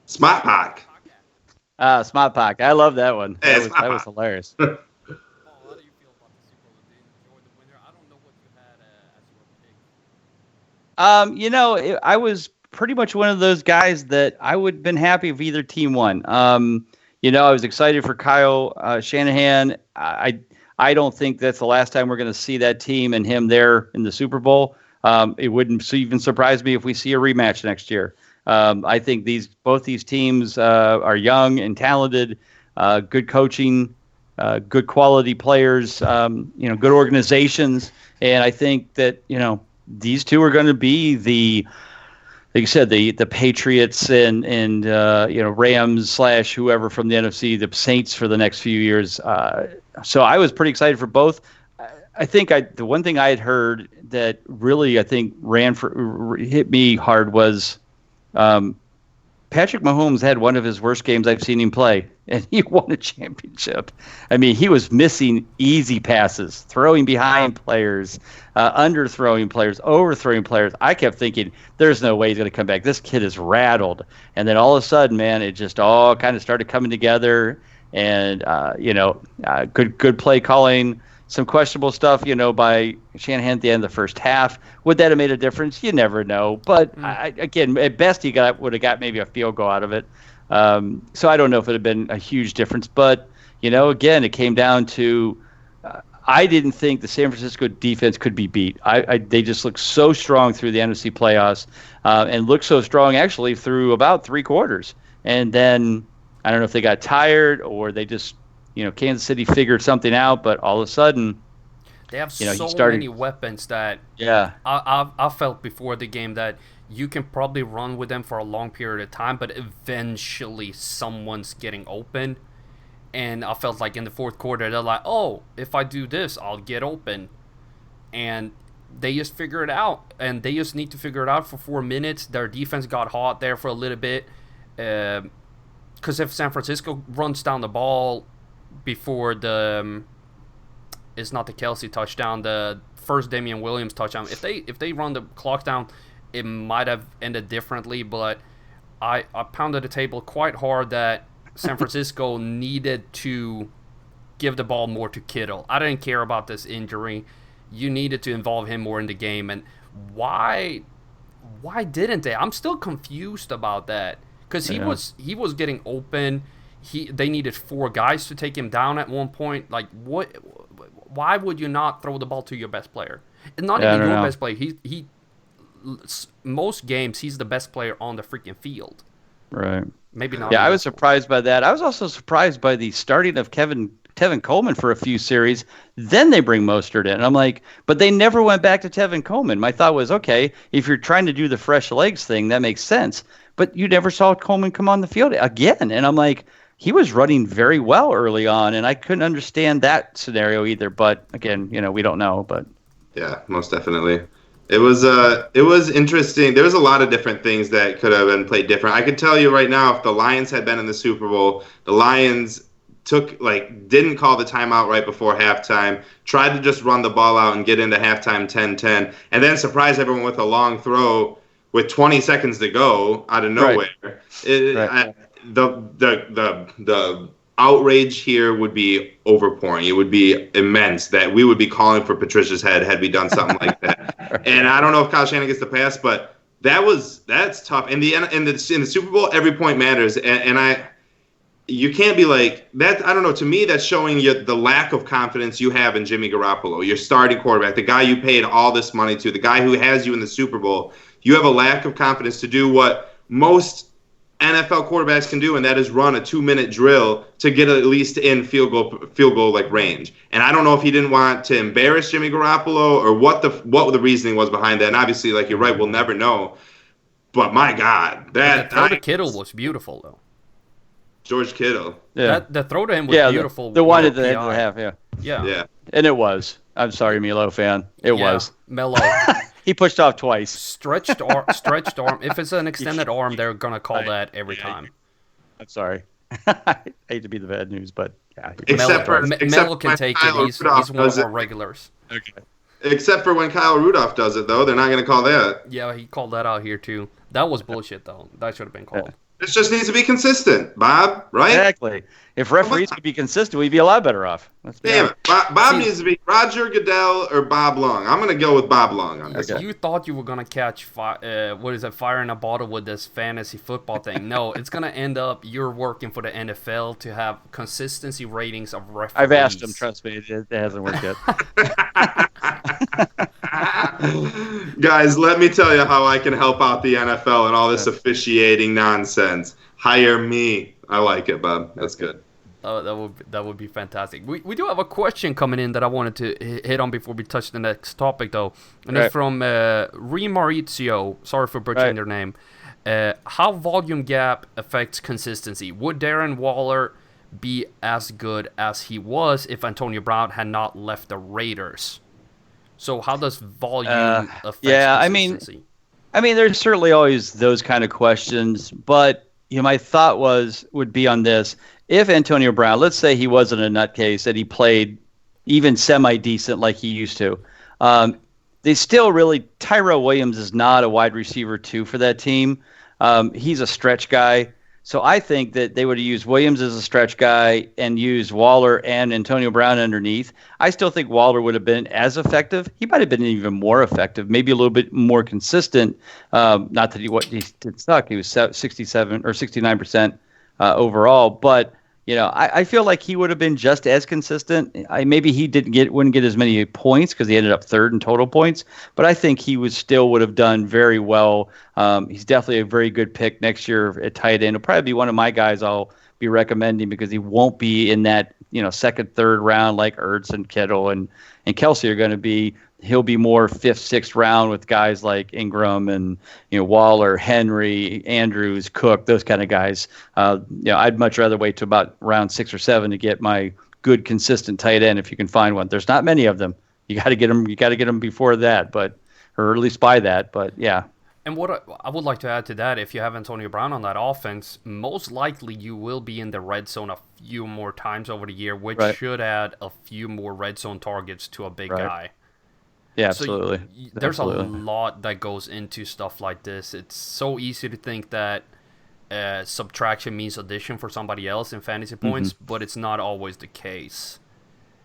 Smart Pack. Smart Pack. I love that one. Yeah, That was hilarious. I was pretty much one of those guys that I would have been happy if either team won. I was excited for Kyle Shanahan. I don't think that's the last time we're going to see that team and him there in the Super Bowl. It wouldn't even surprise me if we see a rematch next year. I think both these teams are young and talented, good coaching, good quality players, good organizations, and I think that these two are going to be like you said, the Patriots and Rams / whoever from the NFC, the Saints for the next few years. So I was pretty excited for both. I think the one thing I had heard that really I think hit me hard was Patrick Mahomes had one of his worst games I've seen him play, and he won a championship. I mean, he was missing easy passes, throwing behind players, underthrowing players, overthrowing players. I kept thinking, there's no way he's going to come back. This kid is rattled. And then all of a sudden, man, it just all kind of started coming together. And, good play calling, some questionable stuff, by Shanahan at the end of the first half. Would that have made a difference? You never know. But again, at best, he would have got maybe a field goal out of it. So I don't know if it would have been a huge difference. But, again, it came down to I didn't think the San Francisco defense could be beat. They just looked so strong through the NFC playoffs and looked so strong actually through about 3 quarters. And then I don't know if they got tired or they just Kansas City figured something out, but all of a sudden, they have so many weapons that I felt before the game that you can probably run with them for a long period of time, but eventually someone's getting open. And I felt like in the fourth quarter, they're like, oh, if I do this, I'll get open. And they just figure it out. And they just need to figure it out for 4 minutes. Their defense got hot there for a little bit. Because if San Francisco runs down the ball before it's not the Kelsey touchdown, the first Damian Williams touchdown. If they run the clock down, it might have ended differently. But I pounded the table quite hard that San Francisco needed to give the ball more to Kittle. I didn't care about this injury. You needed to involve him more in the game. And why didn't they? I'm still confused about that because he was getting open. They needed 4 guys to take him down at one point. Like, what? Why would you not throw the ball to your best player? And not even your best player. He most games he's the best player on the freaking field. Right. Maybe not. Yeah, I was surprised by that. I was also surprised by the starting of Tevin Coleman for a few series. Then they bring Mostert in. And I'm like, but they never went back to Tevin Coleman. My thought was, okay, if you're trying to do the fresh legs thing, that makes sense. But you never saw Coleman come on the field again. And I'm like, he was running very well early on, and I couldn't understand that scenario either. But again, we don't know. But yeah, most definitely. It was interesting. There was a lot of different things that could have been played different. I could tell you right now, if the Lions had been in the Super Bowl, the Lions didn't call the timeout right before halftime, tried to just run the ball out and get into halftime 10-10, and then surprise everyone with a long throw with 20 seconds to go out of nowhere. Right. The outrage here would be overpouring. It would be immense that we would be calling for Patricia's head had we done something like that. And I don't know if Kyle Shanahan gets the pass, but that's tough. In the Super Bowl, every point matters, and you can't be like that. I don't know. To me, that's showing you the lack of confidence you have in Jimmy Garoppolo, your starting quarterback, the guy you paid all this money to, the guy who has you in the Super Bowl. You have a lack of confidence to do what most NFL quarterbacks can do, and that is run a 2-minute drill to get at least in field goal like range. And I don't know if he didn't want to embarrass Jimmy Garoppolo or what the reasoning was behind that. And obviously, like you're right, we'll never know. But my God, the throw to Kittle was beautiful though. George Kittle, the throw to him was beautiful. The one at the end of the half, yeah, and it was. I'm sorry, Milo fan. It was Melo. He pushed off twice. Stretched arm. If it's an extended arm, they're gonna call that every time. I'm sorry. I hate to be the bad news, but Melo can take it. He's one of our regulars. Okay. Except for when Kyle Rudolph does it, though, they're not gonna call that. Yeah, he called that out here too. That was bullshit, though. That should have been called. It just needs to be consistent, Bob, right? Exactly. If referees could be consistent, we'd be a lot better off. Damn it. Bob needs to be Roger Goodell or Bob Long. I'm going to go with Bob Long on this. You thought you were going to catch fire in a bottle with this fantasy football thing. No, it's going to end up you're working for the NFL to have consistency ratings of referees. I've asked him, trust me, it hasn't worked yet. Guys, let me tell you how I can help out the NFL and all this officiating nonsense. Hire me. I like it, Bob. That's good. That would be fantastic. We do have a question coming in that I wanted to hit on before we touch the next topic, though. And it's from Maurizio. Sorry for butchering their name. How volume gap affects consistency? Would Darren Waller be as good as he was if Antonio Brown had not left the Raiders? So how does volume affect consistency? I mean, there's certainly always those kind of questions, but my thought would be on this. If Antonio Brown, let's say he wasn't a nutcase and he played even semi-decent like he used to, they still really, Tyrell Williams is not a wide receiver 2 for that team. He's a stretch guy. So I think that they would have used Williams as a stretch guy and used Waller and Antonio Brown underneath. I still think Waller would have been as effective. He might have been even more effective, maybe a little bit more consistent. Not that he did suck. He was 67 or 69% overall. But I feel like he would have been just as consistent. Maybe he wouldn't get as many points because he ended up third in total points. But I think he would have done very well. He's definitely a very good pick next year at tight end. He'll probably be one of my guys I'll be recommending because he won't be in that second, third round like Ertz and Kittle and Kelsey are going to be. He'll be more 5th, 6th round with guys like Ingram and Waller, Henry, Andrews, Cook, those kind of guys. I'd much rather wait to about round 6 or 7 to get my good, consistent tight end if you can find one. There's not many of them. You got to get them. You got to get them before that, or at least by that. But yeah. And what I would like to add to that, if you have Antonio Brown on that offense, most likely you will be in the red zone a few more times over the year, which should add a few more red zone targets to a big guy. Yeah, absolutely. So there's a lot that goes into stuff like this. It's so easy to think that subtraction means addition for somebody else in fantasy points, but it's not always the case.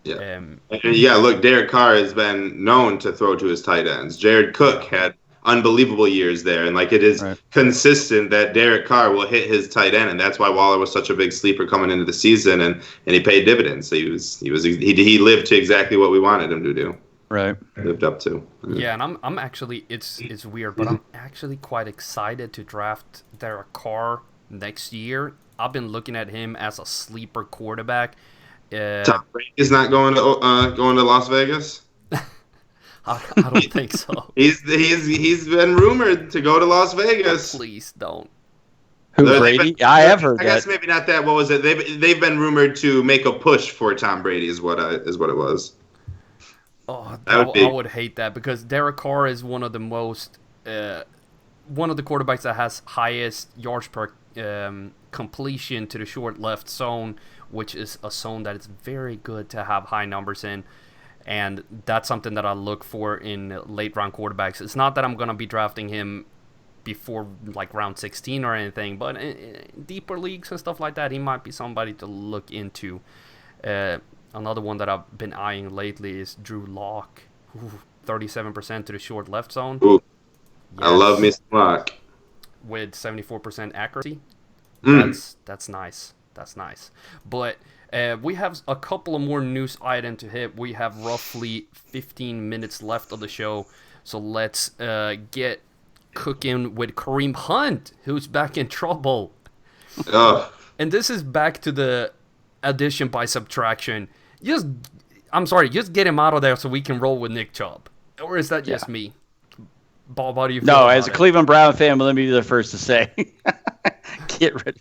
Yeah. Look, Derek Carr has been known to throw to his tight ends. Jared Cook had unbelievable years there, and it is consistent that Derek Carr will hit his tight end, and that's why Waller was such a big sleeper coming into the season, and he paid dividends. So he lived to exactly what we wanted him to do. Right. Lived up to. Yeah, and I'm actually it's weird, but I'm actually quite excited to draft Derek Carr next year. I've been looking at him as a sleeper quarterback. Tom Brady is not going to Las Vegas. I don't think so. He's been rumored to go to Las Vegas. Please don't. Who, Brady? I have heard that. I guess maybe not that. What was it? They've been rumored to make a push for Tom Brady. Is what it was. Oh, I would hate that because Derek Carr is one of the quarterbacks that has highest yards per completion to the short left zone, which is a zone that is very good to have high numbers in. And that's something that I look for in late round quarterbacks. It's not that I'm going to be drafting him before round 16 or anything, but in deeper leagues and stuff like that, he might be somebody to look into. Another one that I've been eyeing lately is Drew Lock, 37% to the short left zone. Ooh, yes. I love me some Lock. With 74% accuracy. That's nice. That's nice. But we have a couple of more news items to hit. We have roughly 15 minutes left of the show. So let's get cooking with Kareem Hunt, who's back in trouble. And this is back to the addition by subtraction. Just get him out of there so we can roll with Nick Chubb. Or is that just me? Bob, how do you feel? No, as a Cleveland Brown fan, let me be the first to say, get rid.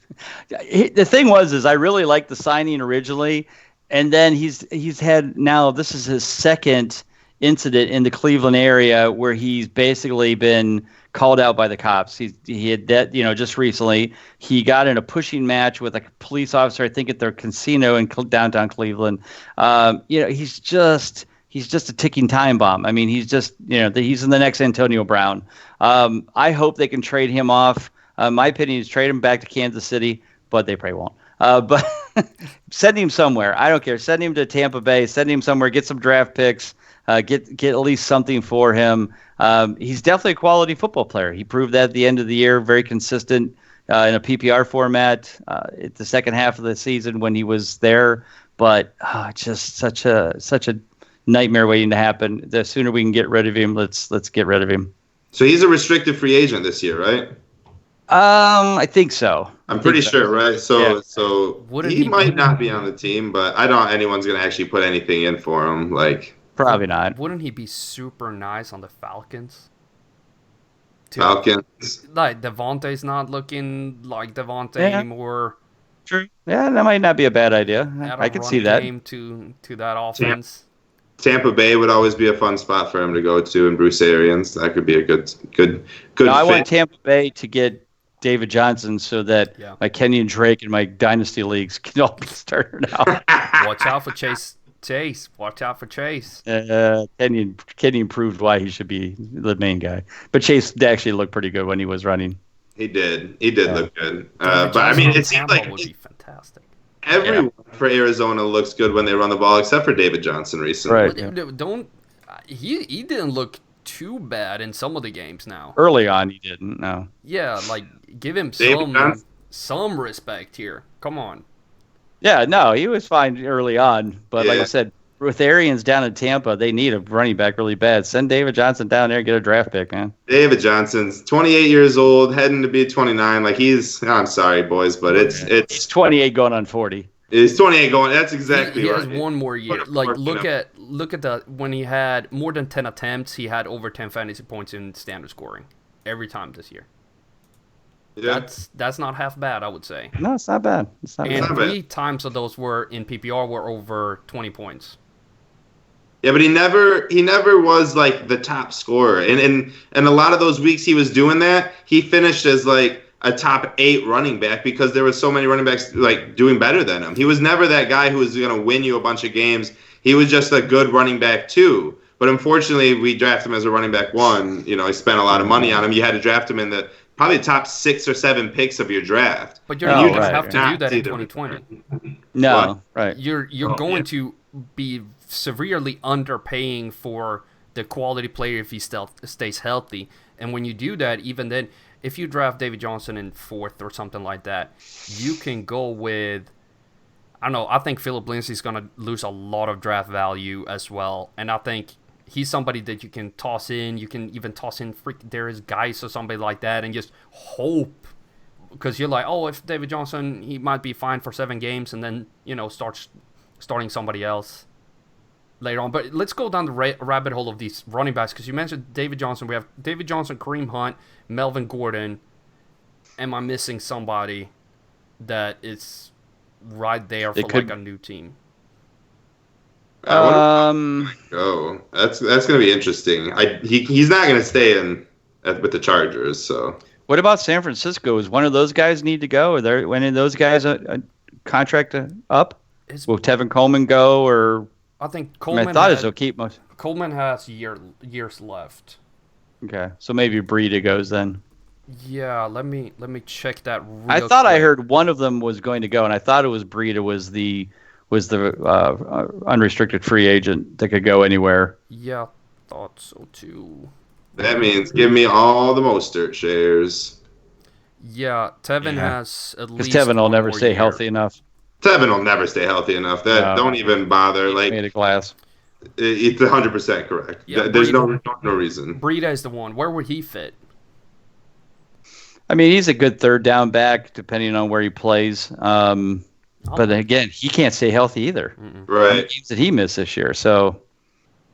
The thing is I really liked the signing originally, and then he's had now this is his second incident in the Cleveland area where he's basically been called out by the cops. He had that, just recently he got in a pushing match with a police officer, I think at their casino in downtown Cleveland. He's just a ticking time bomb. I mean, he's just, he's in the next Antonio Brown. I hope they can trade him off. My opinion is trade him back to Kansas City, but they probably won't. But send him somewhere. I don't care. Send him to Tampa Bay. Send him somewhere. Get some draft picks. Get at least something for him. He's definitely a quality football player. He proved that at the end of the year, very consistent in a PPR format at the second half of the season when he was there. But just such a nightmare waiting to happen. The sooner we can get rid of him, let's get rid of him. So he's a restricted free agent this year, right? I think so. I'm pretty sure, right? So Wouldn't he he might be- not be on the team, but I don't. Anyone's gonna actually put anything in for him. Like Probably not. Wouldn't he be super nice on the Falcons? Falcons. Like Devontae's not looking like Devontae anymore. True. Yeah, that might not be a bad idea. Add a I could run see that. game to that offense. Tampa Bay would always be a fun spot for him to go to, and Bruce Arians. That could be a good No, I fit. want Tampa Bay to get David Johnson so that my Kenyon Drake and my dynasty leagues can all be started out. Watch out for Chase. Watch out for Chase. Kenyon proved why he should be the main guy. But Chase actually looked pretty good when he was running. He did look good. David But I mean, Johnson it seemed Tampa like would be fantastic. everyone for Arizona looks good when they run the ball, except for David Johnson recently. Right. Don't he didn't look too bad in some of the games now. Early on, he didn't. No. Yeah, like give him David Johnson? some respect here. Come on. Yeah, no, he was fine early on. But like Yeah. I said, with Arians down in Tampa, they need a running back really bad. Send David Johnson down there and get a draft pick, man. David Johnson's 28 years old, heading to be 29. Like I'm sorry, boys, but He's it's 28 going on 40. He's 28 going. That's exactly He right. has one more year. What a Like fortune. look at the when he had more than 10 attempts, he had over 10 fantasy points in standard scoring every time this year. Yeah. That's not half bad, I would say. No, it's not bad. It's not And bad. not bad. 3 times of those were in PPR were over 20 points. Yeah, but he never was like the top scorer. And a lot of those weeks he was doing that, he finished as like a top 8 running back because there were so many running backs like doing better than him. He was never that guy who was going to win you a bunch of games. He was just a good running back too. But unfortunately, we drafted him as a running back 1. You know, I spent a lot of money on him. You had to draft him in the probably top 6 or 7 picks of your draft. But you're Oh, not going to right, have right. to do that in Either. 2020. No, right. You're going to be severely underpaying for the quality player if he still stays healthy. And when you do that, even then, if you draft David Johnson in 4th or something like that, you can go with, I don't know, I think Philip Lindsay's going to lose a lot of draft value as well. And I think he's somebody that you can toss in. You can even toss in Darius Geis or somebody like that and just hope. Because you're like, oh, if David Johnson, he might be fine for 7 games and then, starting somebody else later on. But let's go down the rabbit hole of these running backs because you mentioned David Johnson. We have David Johnson, Kareem Hunt, Melvin Gordon. Am I missing somebody that is right there for like a new team? Oh, that's going to be interesting. He's not going to stay with the Chargers, so. What about San Francisco? Is one of those guys need to go? Are there any of those guys a contract up? Will Tevin Coleman go, or I think Coleman. I thought it'll keep most. Coleman has years left. Okay, so maybe Breida goes then. Yeah, let me check that. I thought I heard one of them was going to go, and I thought it was Breida was the unrestricted free agent that could go anywhere. Yeah, thought so too. That means give me all the Mostert shares. Yeah, Tevin has at least. Because Tevin will one never more stay year. healthy enough. Tevin will never stay healthy enough. Don't even bother. Like Made of glass. it's 100% correct. Yeah, There's no reason. Breida is the one. Where would he fit? I mean, he's a good third down back, depending on where he plays. But again, he can't stay healthy either. Right. Games that he missed this year. So,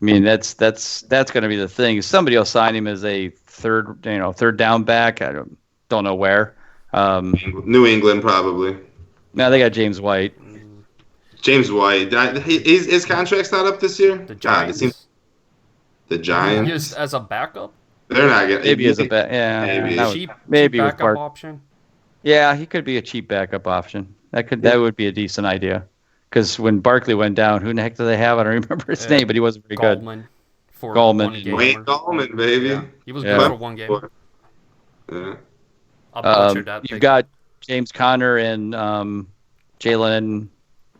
I mean, that's going to be the thing. Somebody will sign him as a third down back. I don't know where. New England probably. Now they got James White. James White. His contract's not up this year. The Giants. The Giants. Just as a backup. They're not getting. Maybe as a back. Yeah, Maybe. Cheap maybe with backup Park. option. Yeah, he could be a cheap backup option. That would be a decent idea. Because when Barkley went down, who in the heck do they have? I don't remember his name, but he wasn't very good. Gallman. Wayne Gallman, baby. Yeah, he was good for one game. Yeah. I butchered that. You've got James Conner and Jalen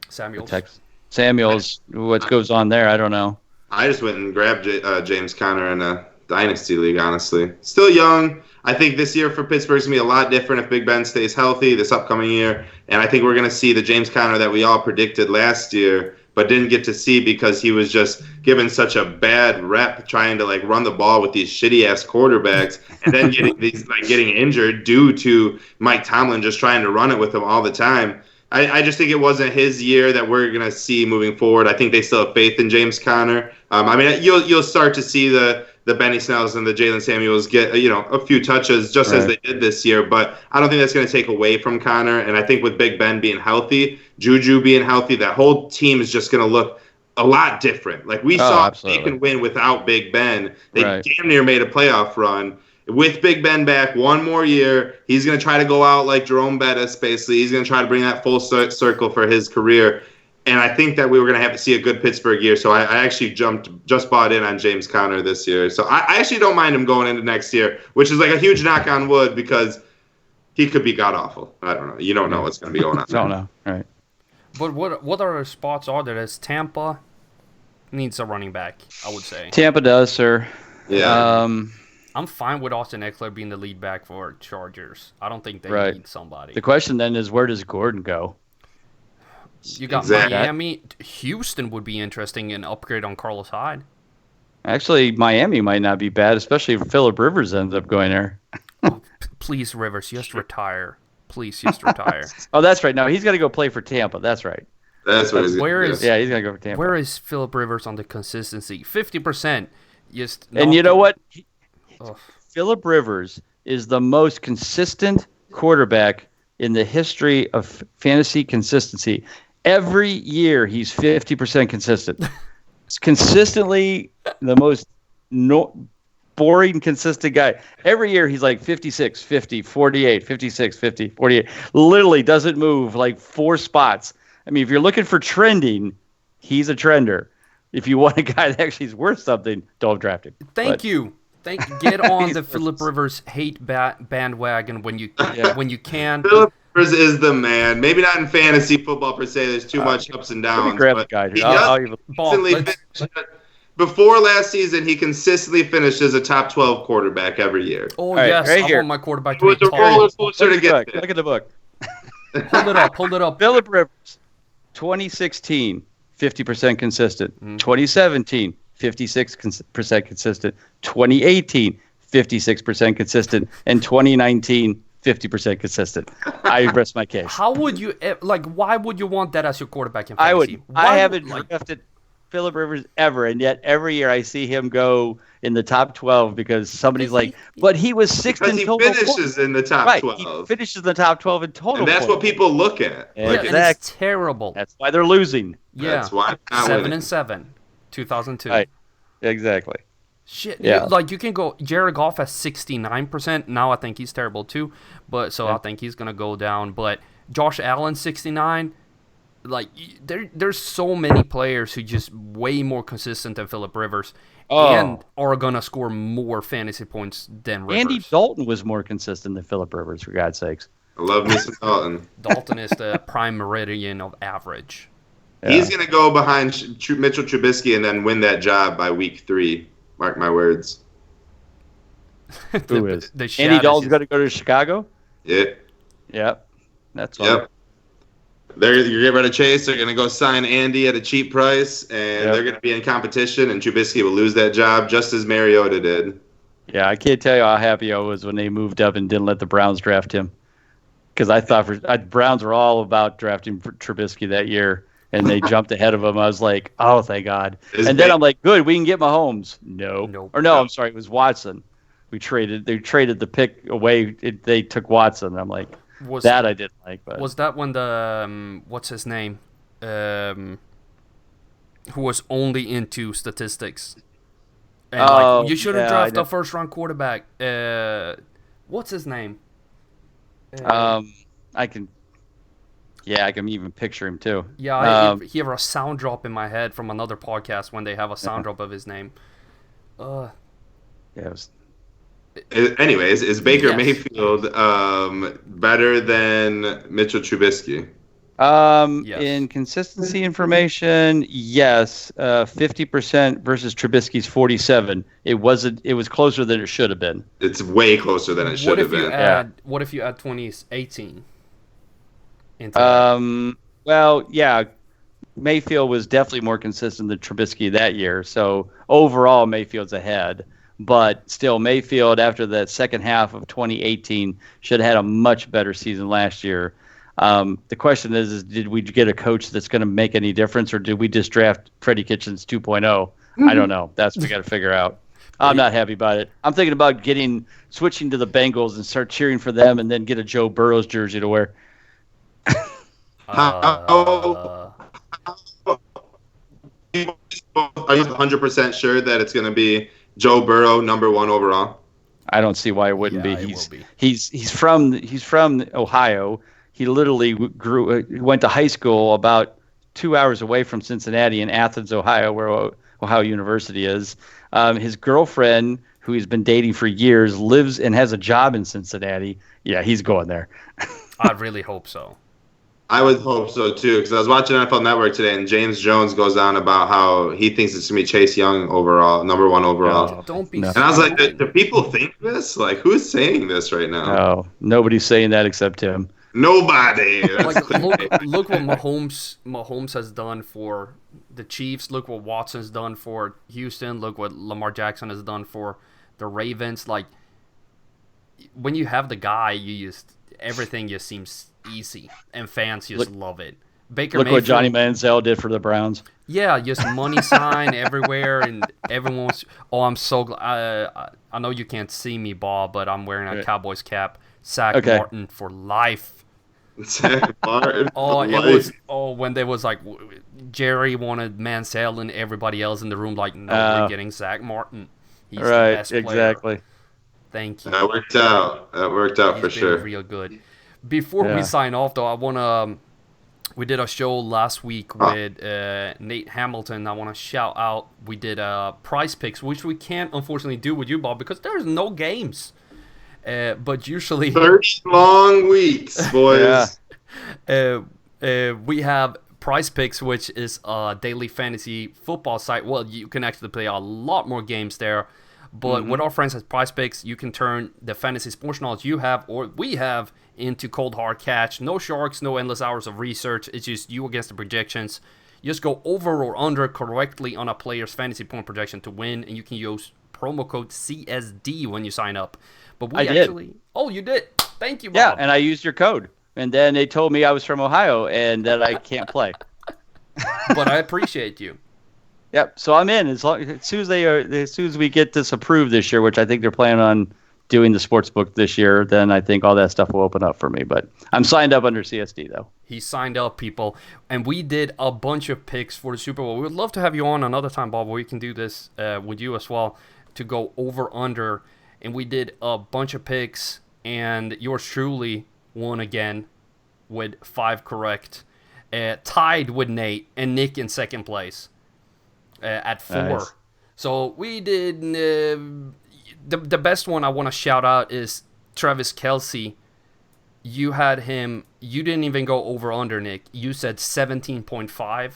Samuels. What goes on there? I don't know. I just went and grabbed James Conner in a dynasty league, honestly. Still young. I think this year for Pittsburgh is going to be a lot different if Big Ben stays healthy this upcoming year. And I think we're going to see the James Conner that we all predicted last year, but didn't get to see because he was just given such a bad rep trying to run the ball with these shitty-ass quarterbacks and then getting injured due to Mike Tomlin just trying to run it with him all the time. I just think it wasn't his year that we're going to see moving forward. I think they still have faith in James Conner. You'll start to see the Benny Snells and the Jalen Samuels get a few touches just as they did this year, but I don't think that's going to take away from Conner. And I think with Big Ben being healthy, Juju being healthy, that whole team is just going to look a lot different. We saw they can win without Big Ben. They damn near made a playoff run. With Big Ben back one more year, he's going to try to go out like Jerome Bettis, basically. He's going to try to bring that full circle for his career. And I think that we were going to have to see a good Pittsburgh year. So I actually just bought in on James Conner this year. So I actually don't mind him going into next year, which is a huge knock on wood because he could be god-awful. I don't know. You don't know what's going to be going on. Don't know. All right. But what other spots are there? There's Tampa needs a running back, I would say. Tampa does, sir. Yeah. I'm fine with Austin Eckler being the lead back for Chargers. I don't think they need somebody. The question then is, where does Gordon go? You got Miami. Houston would be interesting in upgrade on Carlos Hyde. Actually, Miami might not be bad, especially if Phillip Rivers ends up going there. Please, Rivers, just retire. Please, just retire. Oh, that's right. No, he's got to go play for Tampa. That's right. That's what he's going to do. Yeah, he's going to go for Tampa. Where is Phillip Rivers on the consistency? 50%. And you know what? Phillip Rivers is the most consistent quarterback in the history of fantasy consistency. Every year, he's 50% consistent. It's consistently the most boring, consistent guy. Every year, he's 56, 50, 48, 56, 50, 48. Literally doesn't move 4 spots. I mean, if you're looking for trending, he's a trender. If you want a guy that actually is worth something, don't draft him. Thank you. Get on the Phillip Rivers hate bandwagon when you can. Phillip Rivers is the man. Maybe not in fantasy football per se. There's too much ups and downs. Grab the guy. Before last season, he consistently finished as a top 12 quarterback every year. Oh, yes. I want my quarterback to be tall. Look at the book. Hold it up. Phillip Rivers, 2016, 50% consistent. 2017, 56% consistent. 2018, 56% consistent. And 2019, 50% consistent. I rest my case. How would you why would you want that as your quarterback in fantasy? I haven't drafted Phillip Rivers ever, and yet every year I see him go in the top 12 because somebody's but he was sixth in total. He finishes in the top 12. He finishes in the top 12 in total. And that's what people look at. And it's terrible. That's why they're losing. Yeah. That's why 7-7, 2002. Right. Exactly. Shit. Yeah. You can go. Jared Goff has 69%. Now I think he's terrible too. I think he's gonna go down. But Josh Allen 69. There's so many players who just way more consistent than Phillip Rivers and are gonna score more fantasy points than Rivers. Andy Dalton was more consistent than Phillip Rivers, for God's sakes. I love me some Dalton. Dalton is the prime meridian of average. Yeah. He's gonna go behind Mitchell Trubisky and then win that job by week 3. Mark my words. Who is? Andy Dalton's going to go to Chicago? Yeah. Yep. That's all. Yep. You're getting rid of Chase. They're going to go sign Andy at a cheap price, and they're going to be in competition, and Trubisky will lose that job just as Mariota did. Yeah, I can't tell you how happy I was when they moved up and didn't let the Browns draft him. Because I thought Browns were all about drafting Trubisky that year. And they jumped ahead of him. I was like, oh, thank God. Then I'm like, good, we can get Mahomes. No. Or no, I'm sorry, it was Watson. They traded the pick away. They took Watson. I'm like, I didn't like. But. Was that when the, what's his name? Who was only into statistics. And you shouldn't draft a first-round quarterback. What's his name? I can even picture him too. Yeah, I hear a sound drop in my head from another podcast when they have a sound drop of his name. Yeah, it was Anyways, is Baker Yes. Mayfield better than Mitchell Trubisky? Yes. In consistency information, yes, 50% versus Trubisky's 47. It wasn't. It was closer than it should have been. It's way closer than it should have been. What if you add 2018 into that? Well, yeah, Mayfield was definitely more consistent than Trubisky that year. So overall, Mayfield's ahead. But still, Mayfield, after that second half of 2018, should have had a much better season last year. The question is did we get a coach that's going to make any difference, or did we just draft Freddie Kitchens 2.0? I don't know. That's what we got to figure out. I'm not happy about it. I'm thinking about switching to the Bengals and start cheering for them, and then get a Joe Burrow's jersey to wear. Are you 100% sure that it's going to be Joe Burrow number 1 overall? I don't see why it wouldn't be. It will be. He's from Ohio. He literally went to high school about 2 hours away from Cincinnati in Athens, Ohio, where Ohio University is. His girlfriend, who he's been dating for years, lives and has a job in Cincinnati. Yeah, he's going there. I really hope so. I would hope so too, because I was watching NFL Network today, and James Jones goes on about how he thinks it's gonna be Chase Young overall, number 1 overall. No, don't be. No. And I was like, do people think this? Like, who's saying this right now? No, nobody's saying that except him. Nobody. Like, look what Mahomes has done for the Chiefs. Look what Watson's done for Houston. Look what Lamar Jackson has done for the Ravens. Like, when you have the guy, everything just seems easy, and fans just love it. Look what Johnny Manziel did for the Browns. Yeah, just money sign everywhere, and everyone's. Oh, I'm so glad. I know you can't see me, Bob, but I'm wearing a Cowboys cap. Zach Martin for life. Zach Martin. When there was like Jerry wanted Manziel and everybody else in the room like, no, we're getting Zach Martin. He's the best player. Exactly. Thank you. That worked out. For sure. Real good. Before we sign off, though, we did a show last week with Nate Hamilton. I want to shout out. We did Prize Picks, which we can't unfortunately do with you, Bob, because there's no games. But usually 30 long weeks, boys. We have Prize Picks, which is a daily fantasy football site. Well, you can actually play a lot more games there. But with our friends at Prize Picks, you can turn the fantasy sports knowledge you have, or we have, into cold hard cash. No sharks, no endless hours of research. It's just you against the projections. You just go over or under correctly on a player's fantasy point projection to win, and you can use promo code CSD when you sign up. But I did. Oh, you did. Thank you, Bob. Yeah, and I used your code. And then they told me I was from Ohio and that I can't play. But I appreciate you. Yep. So I'm in as soon as we get this approved this year, which I think they're planning on doing the sports book this year. Then I think all that stuff will open up for me. But I'm signed up under CSD though. He signed up, people, and we did a bunch of picks for the Super Bowl. We would love to have you on another time, Bob, where we can do this with you as well to go over under. And we did a bunch of picks, and yours truly won again with 5 correct, tied with Nate and Nick in second place. At 4. Nice. So we did the best one I want to shout out is Travis Kelce. You had him, you didn't even go over under, Nick. You said 17.5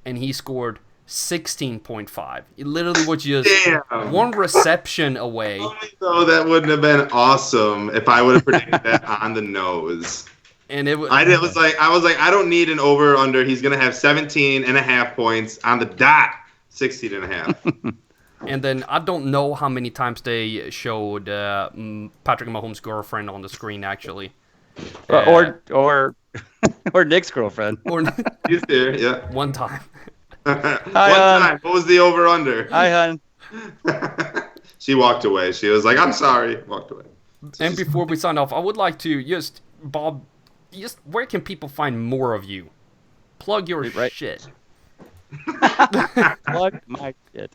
and he scored 16.5. It literally was just one reception away. So that wouldn't have been awesome if I would have predicted that on the nose. And I was like, I don't need an over or under. He's gonna have 17.5 points on the dot. 16.5. And then I don't know how many times they showed Patrick Mahomes' girlfriend on the screen, actually. Or Nick's girlfriend. He's there, yeah. One time. Time. What was the over/under? Hi, hon. She walked away. She was like, "I'm sorry." Walked away. And before we sign off, I would like to Bob, where can people find more of you? Plug your shit. Plug my shit.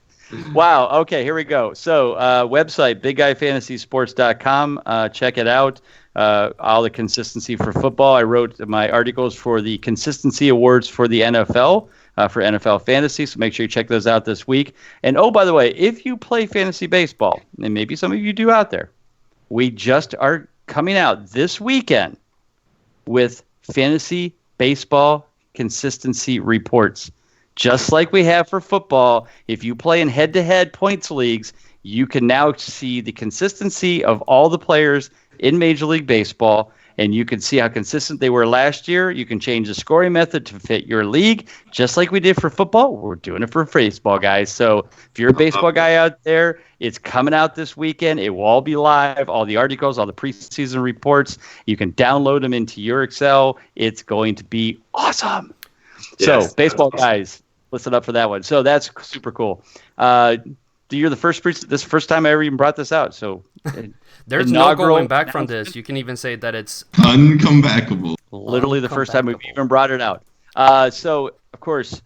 Wow. Okay, here we go. So, website, bigguyfantasysports.com. Check it out. All the consistency for football. I wrote my articles for the consistency awards for the NFL. for NFL fantasy. So make sure you check those out this week. And oh, by the way, if you play fantasy baseball, and maybe some of you do out there, we just are coming out this weekend with fantasy baseball consistency reports. Just like we have for football, if you play in head-to-head points leagues, you can now see the consistency of all the players in Major League Baseball, and you can see how consistent they were last year. You can change the scoring method to fit your league, just like we did for football. We're doing it for baseball, guys. So if you're a baseball guy out there, it's coming out this weekend. It will all be live, all the articles, all the preseason reports. You can download them into your Excel. It's going to be awesome. Yes, so baseball guys, listen up for that one. So that's super cool. You're the first time I ever even brought this out. So there's no going back from this. You can even say that it's uncomebackable. Literally the first time we've even brought it out. So of course,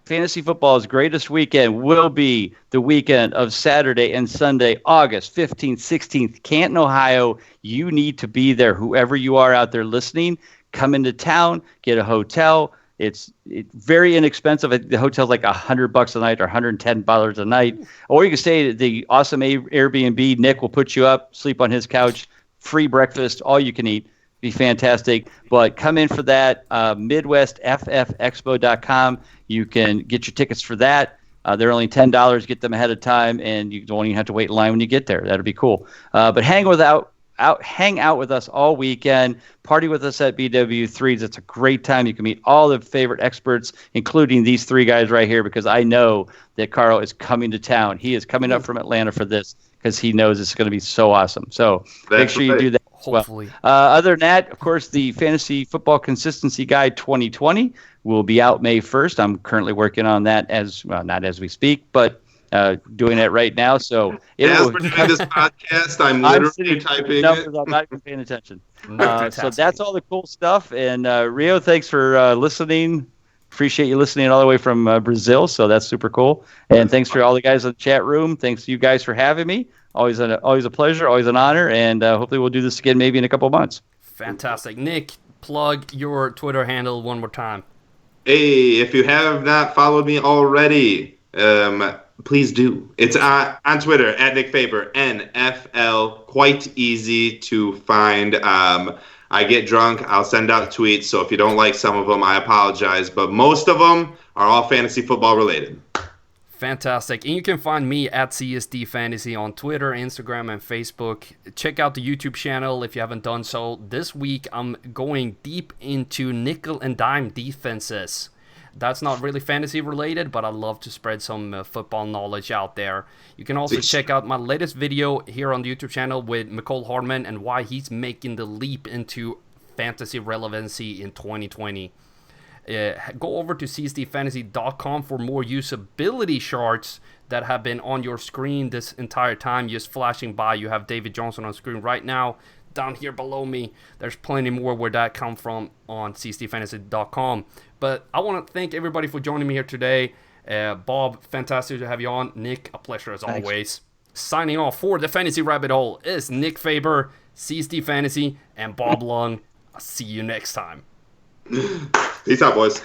fantasy football's greatest weekend will be the weekend of Saturday and Sunday, August 15th, 16th, Canton, Ohio. You need to be there. Whoever you are out there listening, come into town, get a hotel. It's very inexpensive. The hotel's like $100 a night or $110 a night. Or you can stay at the awesome Airbnb. Nick will put you up, sleep on his couch, free breakfast, all you can eat. Be fantastic. But come in for that. MidwestFFExpo.com. You can get your tickets for that. They're only $10. Get them ahead of time, and you don't even have to wait in line when you get there. That'll be cool. But hang out with us all weekend. Party with us at BW3s. It's a great time. You can meet all the favorite experts, including these three guys right here, because I know that Carl is coming to town. He is coming up from Atlanta for this because he knows it's going to be so awesome. So make sure you do that as well. Hopefully. Other than that, of course, the Fantasy Football Consistency Guide 2020 will be out May 1st. I'm currently working on that not as we speak, but doing it right now. So as we're doing this podcast, I'm literally typing numbers, I'm not even paying attention. So that's all the cool stuff. And Rio, thanks for listening. Appreciate you listening all the way from Brazil. So that's super cool. And thanks for all the guys in the chat room. Thanks to you guys for having me. Always a pleasure, always an honor. And hopefully we'll do this again maybe in a couple of months. Fantastic. Nick, plug your Twitter handle one more time. Hey, if you have not followed me already, please do. It's on Twitter at Nick Faber, NFL. Quite easy to find. I get drunk. I'll send out tweets. So if you don't like some of them, I apologize. But most of them are all fantasy football related. Fantastic. And you can find me at CSD Fantasy on Twitter, Instagram, and Facebook. Check out the YouTube channel if you haven't done so. This week, I'm going deep into nickel and dime defenses. That's not really fantasy related, but I love to spread some football knowledge out there. You can also check out my latest video here on the YouTube channel with Mecole Hardman and why he's making the leap into fantasy relevancy in 2020. Go over to csdfantasy.com for more usability charts that have been on your screen this entire time, just flashing by. You have David Johnson on screen right now. Down here below me, there's plenty more where that come from on csdfantasy.com. But I want to thank everybody for joining me here today. Bob, fantastic to have you on. Nick, a pleasure as always. Signing off for the Fantasy Rabbit Hole is Nick Faber, CSD Fantasy, and Bob Lung. I'll see you next time. Peace out, boys.